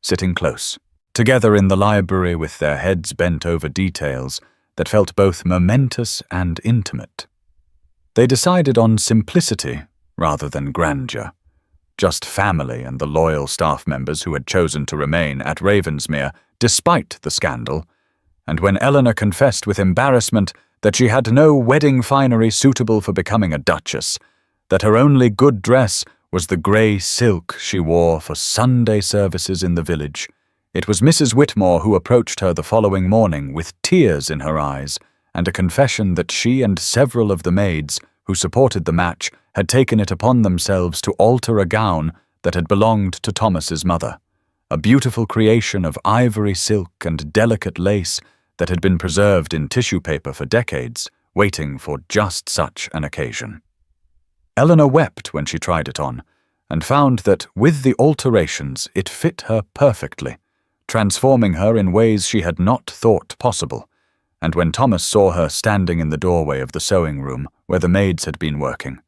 sitting close, together in the library with their heads bent over details that felt both momentous and intimate. They decided on simplicity rather than grandeur, just family and the loyal staff members who had chosen to remain at Ravensmere despite the scandal, and when Eleanor confessed with embarrassment that she had no wedding finery suitable for becoming a duchess, that her only good dress was the grey silk she wore for Sunday services in the village, it was Mrs. Whitmore who approached her the following morning with tears in her eyes and a confession that she and several of the maids who supported the match had taken it upon themselves to alter a gown that had belonged to Thomas's mother, a beautiful creation of ivory silk and delicate lace that had been preserved in tissue paper for decades, waiting for just such an occasion. Eleanor wept when she tried it on, and found that with the alterations it fit her perfectly, transforming her in ways she had not thought possible, and when Thomas saw her standing in the doorway of the sewing room where the maids had been working,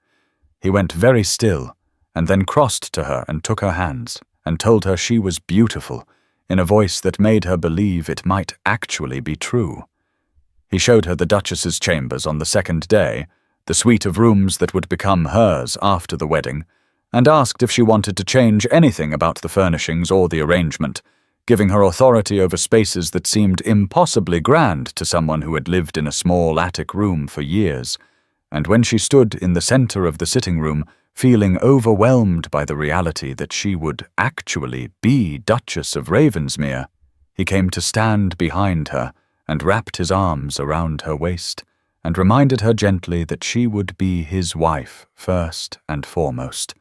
he went very still and then crossed to her and took her hands and told her she was beautiful in a voice that made her believe it might actually be true. He showed her the Duchess's chambers on the second day, the suite of rooms that would become hers after the wedding, and asked if she wanted to change anything about the furnishings or the arrangement, giving her authority over spaces that seemed impossibly grand to someone who had lived in a small attic room for years, and when she stood in the center of the sitting room, feeling overwhelmed by the reality that she would actually be Duchess of Ravensmere, he came to stand behind her and wrapped his arms around her waist and reminded her gently that she would be his wife first and foremost,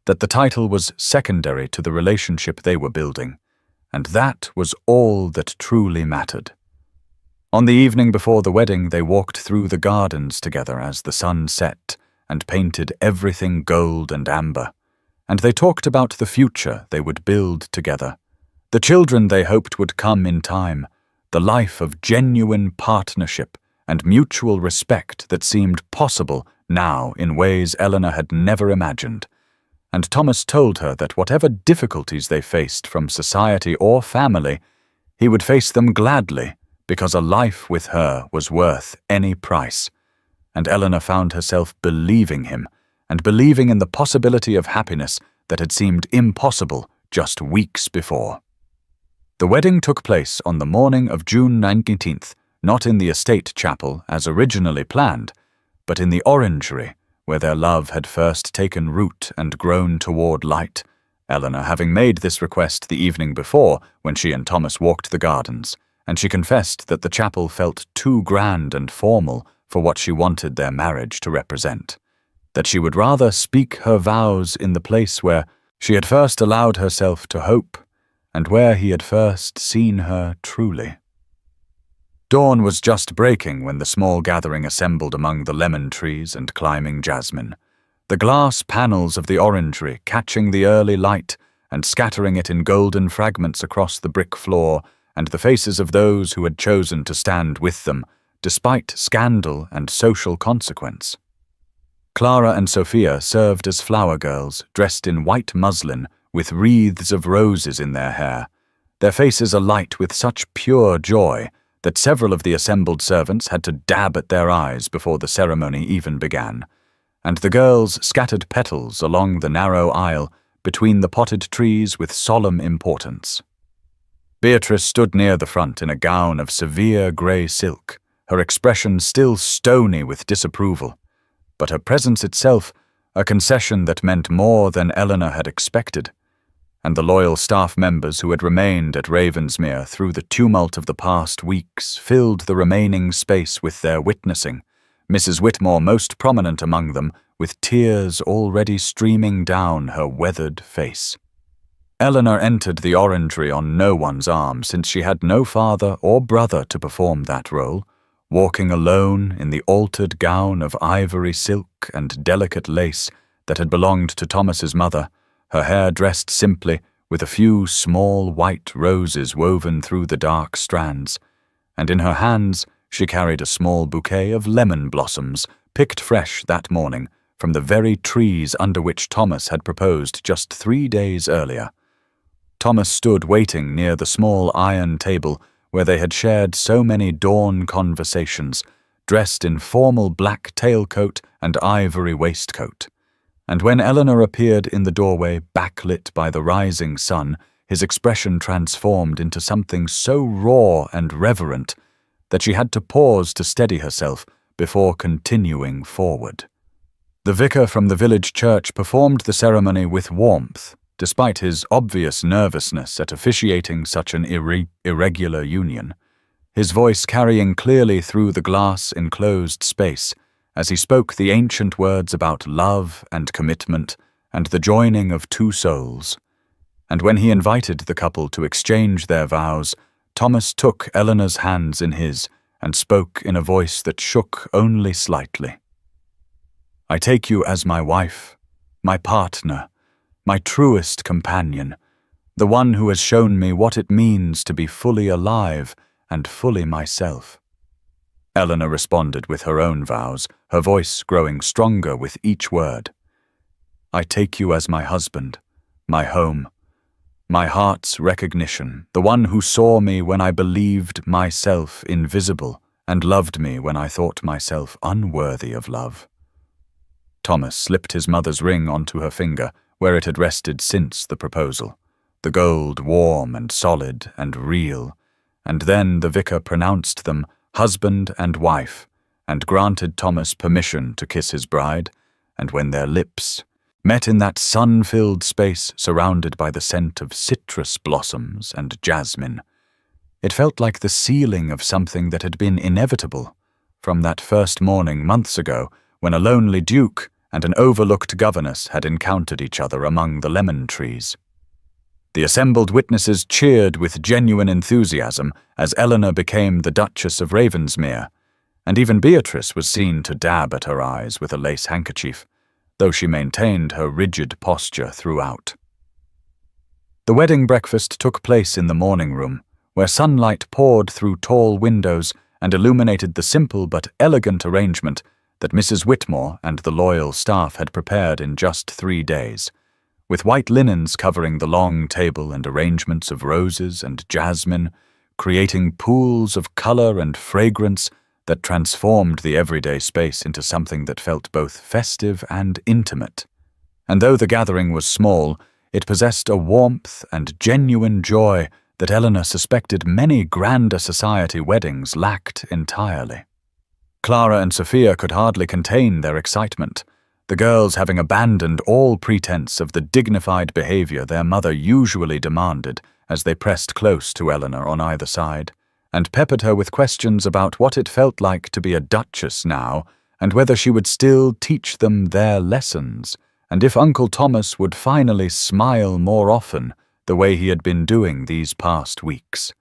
that the title was secondary to the relationship they were building, and that was all that truly mattered. On the evening before the wedding, they walked through the gardens together as the sun set and painted everything gold and amber, and they talked about the future they would build together, the children they hoped would come in time, the life of genuine partnership and mutual respect that seemed possible now in ways Eleanor had never imagined. And Thomas told her that whatever difficulties they faced from society or family, he would face them gladly because a life with her was worth any price. And Eleanor found herself believing him and believing in the possibility of happiness that had seemed impossible just weeks before. The wedding took place on the morning of June 19th, not in the estate chapel as originally planned, but in the orangery, where their love had first taken root and grown toward light, Eleanor having made this request the evening before when she and Thomas walked the gardens, and she confessed that the chapel felt too grand and formal for what she wanted their marriage to represent, that she would rather speak her vows in the place where she had first allowed herself to hope, and where he had first seen her truly. Dawn was just breaking when the small gathering assembled among the lemon trees and climbing jasmine, the glass panels of the orangery catching the early light and scattering it in golden fragments across the brick floor, and the faces of those who had chosen to stand with them, despite scandal and social consequence. Clara and Sophia served as flower girls, dressed in white muslin with wreaths of roses in their hair, their faces alight with such pure joy that several of the assembled servants had to dab at their eyes before the ceremony even began, and the girls scattered petals along the narrow aisle between the potted trees with solemn importance. Beatrice stood near the front in a gown of severe grey silk, her expression still stony with disapproval, but her presence itself a concession that meant more than Eleanor had expected, and the loyal staff members who had remained at Ravensmere through the tumult of the past weeks filled the remaining space with their witnessing, Mrs. Whitmore most prominent among them, with tears already streaming down her weathered face. Eleanor entered the orangery on no one's arm, since she had no father or brother to perform that role, walking alone in the altered gown of ivory silk and delicate lace that had belonged to Thomas's mother, her hair dressed simply with a few small white roses woven through the dark strands, and in her hands she carried a small bouquet of lemon blossoms, picked fresh that morning from the very trees under which Thomas had proposed just 3 days earlier. Thomas stood waiting near the small iron table where they had shared so many dawn conversations, dressed in formal black tailcoat and ivory waistcoat. And when Eleanor appeared in the doorway, backlit by the rising sun, his expression transformed into something so raw and reverent that she had to pause to steady herself before continuing forward. The vicar from the village church performed the ceremony with warmth, despite his obvious nervousness at officiating such an irregular union, his voice carrying clearly through the glass-enclosed space as he spoke the ancient words about love and commitment and the joining of two souls. And when he invited the couple to exchange their vows, Thomas took Eleanor's hands in his and spoke in a voice that shook only slightly. "I take you as my wife, my partner, my truest companion, the one who has shown me what it means to be fully alive and fully myself." Eleanor responded with her own vows, her voice growing stronger with each word. "I take you as my husband, my home, my heart's recognition, the one who saw me when I believed myself invisible and loved me when I thought myself unworthy of love." Thomas slipped his mother's ring onto her finger, where it had rested since the proposal, the gold warm and solid and real, and then the vicar pronounced them husband and wife, and granted Thomas permission to kiss his bride, and when their lips met in that sun-filled space surrounded by the scent of citrus blossoms and jasmine, it felt like the sealing of something that had been inevitable from that first morning months ago when a lonely duke and an overlooked governess had encountered each other among the lemon trees. The assembled witnesses cheered with genuine enthusiasm as Eleanor became the Duchess of Ravensmere, and even Beatrice was seen to dab at her eyes with a lace handkerchief, though she maintained her rigid posture throughout. The wedding breakfast took place in the morning room, where sunlight poured through tall windows and illuminated the simple but elegant arrangement that Mrs. Whitmore and the loyal staff had prepared in just 3 days, with white linens covering the long table and arrangements of roses and jasmine, creating pools of color and fragrance that transformed the everyday space into something that felt both festive and intimate. And though the gathering was small, it possessed a warmth and genuine joy that Eleanor suspected many grander society weddings lacked entirely. Clara and Sophia could hardly contain their excitement, the girls having abandoned all pretense of the dignified behavior their mother usually demanded as they pressed close to Eleanor on either side, and peppered her with questions about what it felt like to be a duchess now, and whether she would still teach them their lessons, and if Uncle Thomas would finally smile more often the way he had been doing these past weeks.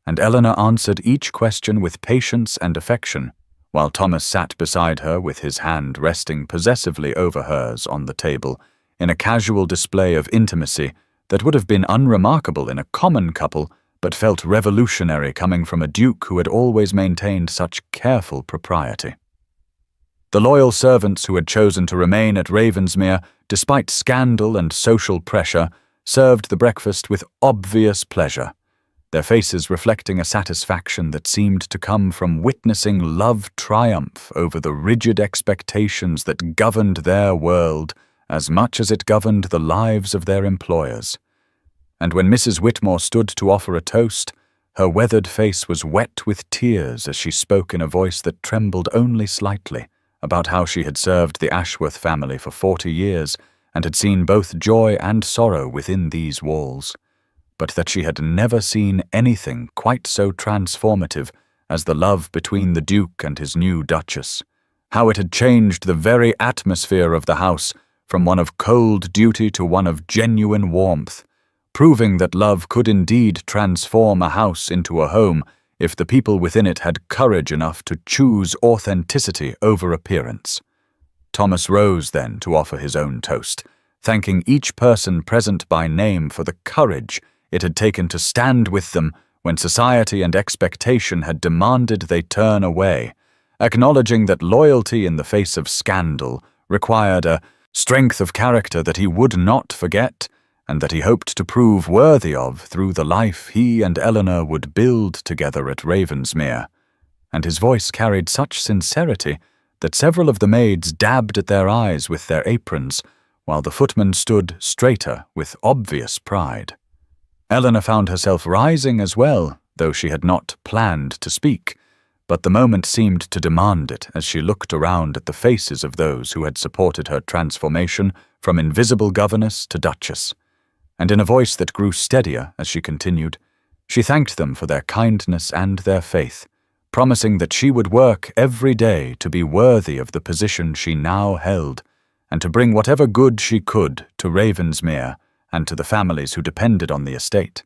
And Eleanor answered each question with patience and affection, while Thomas sat beside her with his hand resting possessively over hers on the table, in a casual display of intimacy that would have been unremarkable in a common couple, but felt revolutionary coming from a duke who had always maintained such careful propriety. The loyal servants who had chosen to remain at Ravensmere, despite scandal and social pressure, served the breakfast with obvious pleasure, their faces reflecting a satisfaction that seemed to come from witnessing love triumph over the rigid expectations that governed their world as much as it governed the lives of their employers. And when Mrs. Whitmore stood to offer a toast, Her weathered face was wet with tears as she spoke in a voice that trembled only slightly about how she had served the Ashworth family for 40 years and had seen both joy and sorrow within these walls, but that she had never seen anything quite so transformative as the love between the Duke and his new Duchess, how it had changed the very atmosphere of the house from one of cold duty to one of genuine warmth, proving that love could indeed transform a house into a home if the people within it had courage enough to choose authenticity over appearance. Thomas rose then to offer his own toast, thanking each person present by name for the courage it had taken to stand with them when society and expectation had demanded they turn away, acknowledging that loyalty in the face of scandal required a strength of character that he would not forget, and that he hoped to prove worthy of through the life he and Eleanor would build together at Ravensmere. And his voice carried such sincerity that several of the maids dabbed at their eyes with their aprons, while the footman stood straighter with obvious pride. Eleanor found herself rising as well, though she had not planned to speak, but the moment seemed to demand it as she looked around at the faces of those who had supported her transformation from invisible governess to duchess. And in a voice that grew steadier as she continued, she thanked them for their kindness and their faith, promising that she would work every day to be worthy of the position she now held, and to bring whatever good she could to Ravensmere and to the families who depended on the estate,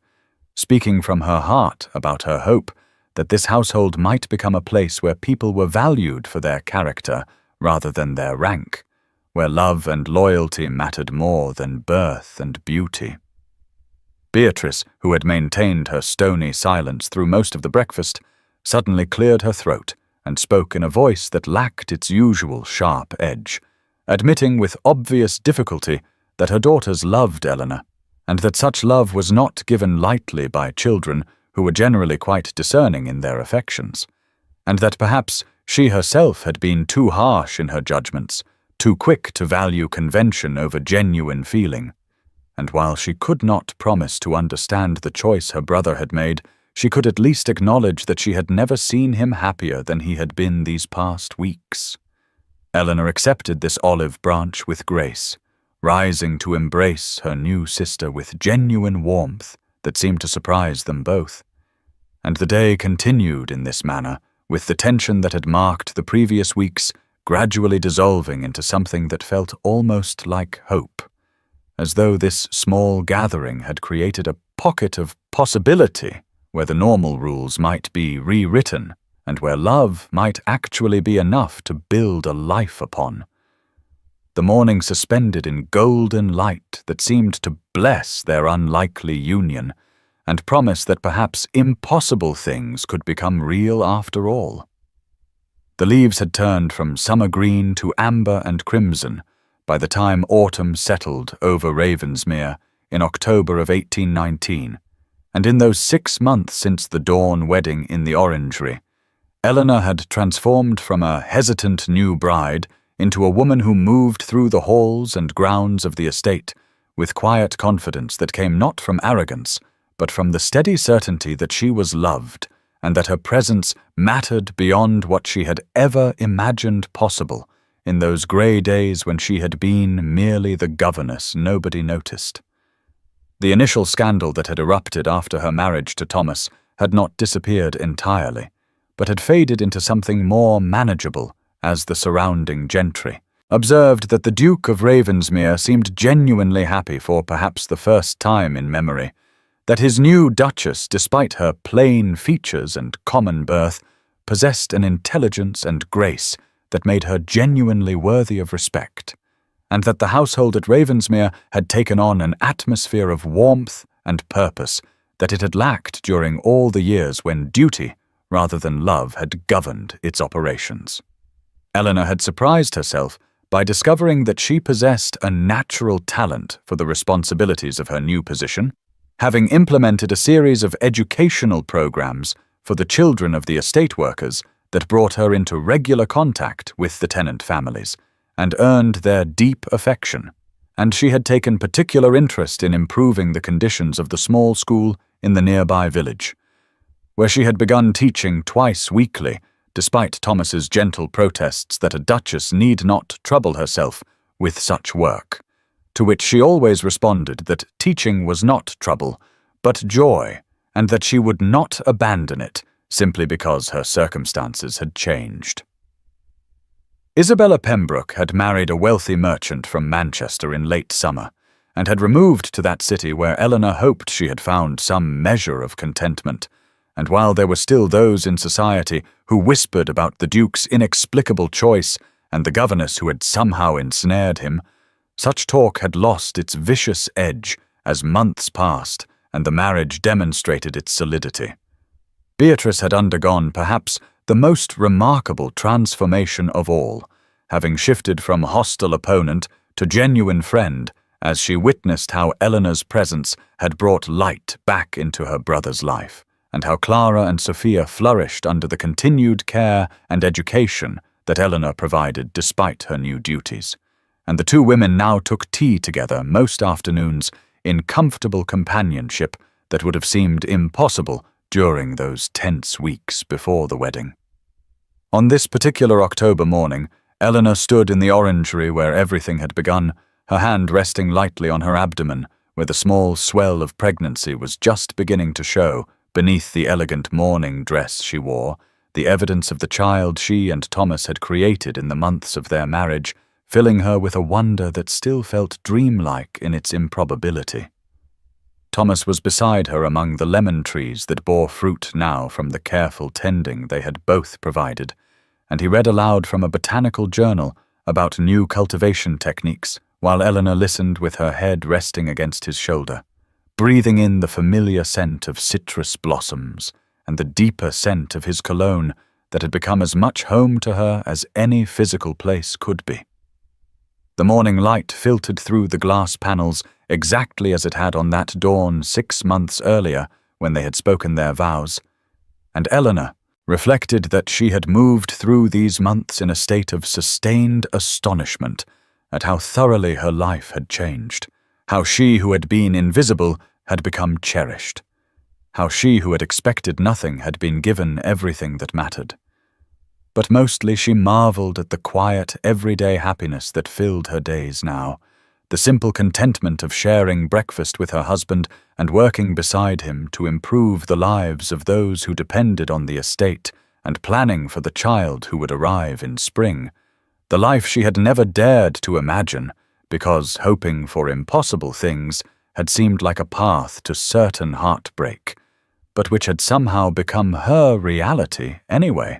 speaking from her heart about her hope that this household might become a place where people were valued for their character rather than their rank, where love and loyalty mattered more than birth and beauty. Beatrice, who had maintained her stony silence through most of the breakfast, suddenly cleared her throat and spoke in a voice that lacked its usual sharp edge, admitting with obvious difficulty that her daughters loved Eleanor, and that such love was not given lightly by children who were generally quite discerning in their affections, and that perhaps she herself had been too harsh in her judgments, too quick to value convention over genuine feeling. And while she could not promise to understand the choice her brother had made, she could at least acknowledge that she had never seen him happier than he had been these past weeks. Eleanor accepted this olive branch with grace, rising to embrace her new sister with genuine warmth that seemed to surprise them both. And the day continued in this manner, with the tension that had marked the previous weeks gradually dissolving into something that felt almost like hope, as though this small gathering had created a pocket of possibility where the normal rules might be rewritten and where love might actually be enough to build a life upon. The morning suspended in golden light that seemed to bless their unlikely union and promise that perhaps impossible things could become real after all. The leaves had turned from summer green to amber and crimson by the time autumn settled over Ravensmere in October of 1819, and in those 6 months since the dawn wedding in the orangery, Eleanor had transformed from a hesitant new bride into a woman who moved through the halls and grounds of the estate with quiet confidence that came not from arrogance, but from the steady certainty that she was loved and that her presence mattered beyond what she had ever imagined possible in those grey days when she had been merely the governess nobody noticed. The initial scandal that had erupted after her marriage to Thomas had not disappeared entirely, but had faded into something more manageable as the surrounding gentry observed that the Duke of Ravensmere seemed genuinely happy for perhaps the first time in memory, that his new Duchess, despite her plain features and common birth, possessed an intelligence and grace that made her genuinely worthy of respect, and that the household at Ravensmere had taken on an atmosphere of warmth and purpose that it had lacked during all the years when duty, rather than love, had governed its operations. Eleanor had surprised herself by discovering that she possessed a natural talent for the responsibilities of her new position, having implemented a series of educational programs for the children of the estate workers that brought her into regular contact with the tenant families and earned their deep affection, and she had taken particular interest in improving the conditions of the small school in the nearby village. where she had begun teaching twice weekly, despite Thomas's gentle protests that a duchess need not trouble herself with such work, to which she always responded that teaching was not trouble, but joy, and that she would not abandon it simply because her circumstances had changed. Isabella Pembroke had married a wealthy merchant from Manchester in late summer, and had removed to that city where Eleanor hoped she had found some measure of contentment, and while there were still those in society who whispered about the Duke's inexplicable choice and the governess who had somehow ensnared him, such talk had lost its vicious edge as months passed and the marriage demonstrated its solidity. Beatrice had undergone perhaps the most remarkable transformation of all, having shifted from hostile opponent to genuine friend as she witnessed how Eleanor's presence had brought light back into her brother's life, and how Clara and Sophia flourished under the continued care and education that Eleanor provided despite her new duties. And the two women now took tea together most afternoons in comfortable companionship that would have seemed impossible during those tense weeks before the wedding. On this particular October morning, Eleanor stood in the orangery where everything had begun, her hand resting lightly on her abdomen, where the small swell of pregnancy was just beginning to show beneath the elegant mourning dress she wore, the evidence of the child she and Thomas had created in the months of their marriage, filling her with a wonder that still felt dreamlike in its improbability. Thomas was beside her among the lemon trees that bore fruit now from the careful tending they had both provided, and he read aloud from a botanical journal about new cultivation techniques, while Eleanor listened with her head resting against his shoulder, breathing in the familiar scent of citrus blossoms and the deeper scent of his cologne that had become as much home to her as any physical place could be. The morning light filtered through the glass panels exactly as it had on that dawn 6 months earlier when they had spoken their vows, and Eleanor reflected that she had moved through these months in a state of sustained astonishment at how thoroughly her life had changed, how she who had been invisible had become cherished, how she who had expected nothing had been given everything that mattered. But mostly she marveled at the quiet, everyday happiness that filled her days now, the simple contentment of sharing breakfast with her husband and working beside him to improve the lives of those who depended on the estate and planning for the child who would arrive in spring, the life she had never dared to imagine because hoping for impossible things had seemed like a path to certain heartbreak, but which had somehow become her reality anyway.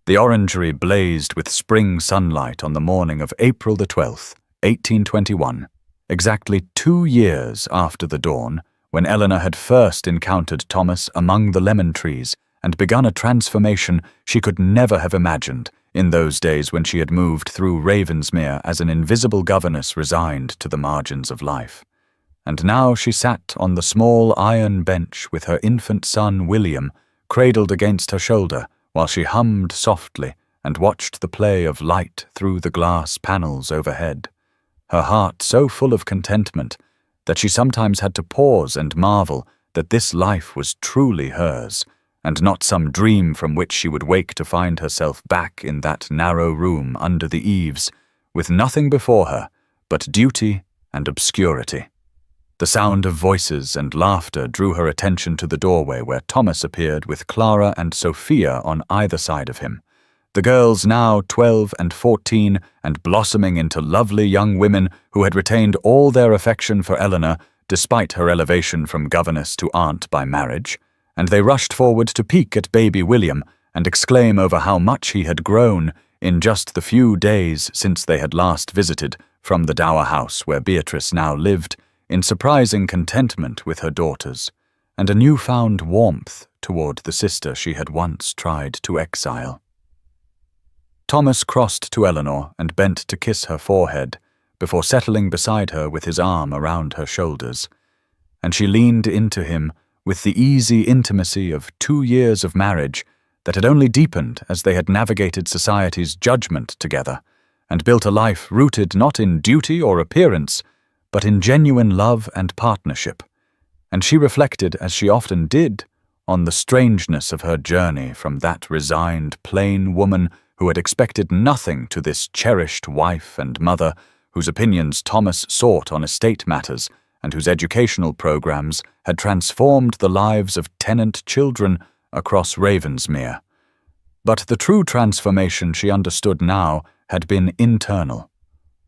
The orangery blazed with spring sunlight on the morning of April the 12th, 1821, exactly 2 years after the dawn, when Eleanor had first encountered Thomas among the lemon trees and begun a transformation she could never have imagined in those days when she had moved through Ravensmere as an invisible governess resigned to the margins of life. And now she sat on the small iron bench with her infant son William cradled against her shoulder while she hummed softly and watched the play of light through the glass panels overhead, her heart so full of contentment that she sometimes had to pause and marvel that this life was truly hers, and not some dream from which she would wake to find herself back in that narrow room under the eaves, with nothing before her but duty and obscurity. The sound of voices and laughter drew her attention to the doorway where Thomas appeared with Clara and Sophia on either side of him, the girls now 12 and 14 and blossoming into lovely young women who had retained all their affection for Eleanor despite her elevation from governess to aunt by marriage, and they rushed forward to peek at baby William and exclaim over how much he had grown in just the few days since they had last visited from the dower house where Beatrice now lived, in surprising contentment with her daughters, and a newfound warmth toward the sister she had once tried to exile. Thomas crossed to Eleanor and bent to kiss her forehead before settling beside her with his arm around her shoulders, and she leaned into him with the easy intimacy of 2 years of marriage that had only deepened as they had navigated society's judgment together and built a life rooted not in duty or appearance, but in genuine love and partnership, and she reflected, as she often did, on the strangeness of her journey from that resigned, plain woman who had expected nothing to this cherished wife and mother, whose opinions Thomas sought on estate matters, and whose educational programs had transformed the lives of tenant children across Ravensmere. But the true transformation she understood now had been internal,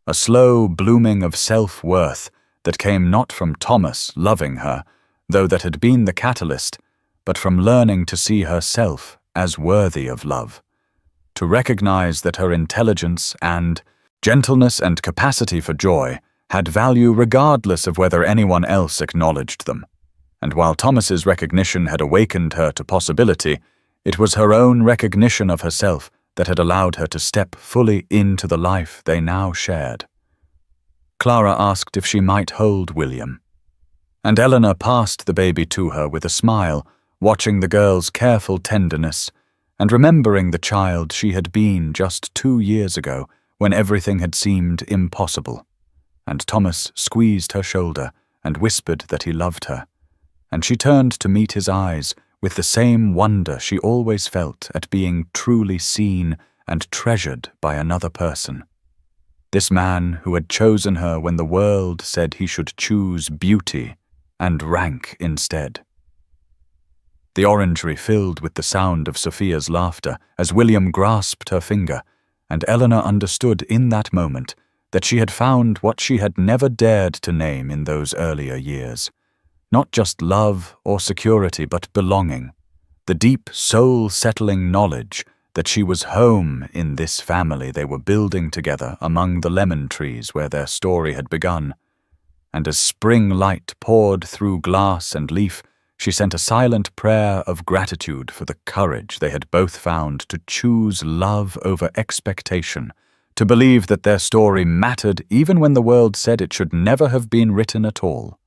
a slow blooming of self-worth that came not from Thomas loving her, though that had been the catalyst, but from learning to see herself as worthy of love, to recognize that her intelligence and gentleness and capacity for joy had value regardless of whether anyone else acknowledged them. And while Thomas's recognition had awakened her to possibility, it was her own recognition of herself that had allowed her to step fully into the life they now shared. Clara asked if she might hold William, and Eleanor passed the baby to her with a smile, watching the girl's careful tenderness and remembering the child she had been just 2 years ago when everything had seemed impossible. And Thomas squeezed her shoulder and whispered that he loved her, and she turned to meet his eyes with the same wonder she always felt at being truly seen and treasured by another person. This man who had chosen her when the world said he should choose beauty and rank instead. The orangery filled with the sound of Sophia's laughter as William grasped her finger, and Eleanor understood in that moment that she had found what she had never dared to name in those earlier years. Not just love or security, but belonging, the deep soul-settling knowledge that she was home in this family they were building together among the lemon trees where their story had begun. And as spring light poured through glass and leaf, she sent a silent prayer of gratitude for the courage they had both found to choose love over expectation, to believe that their story mattered even when the world said it should never have been written at all.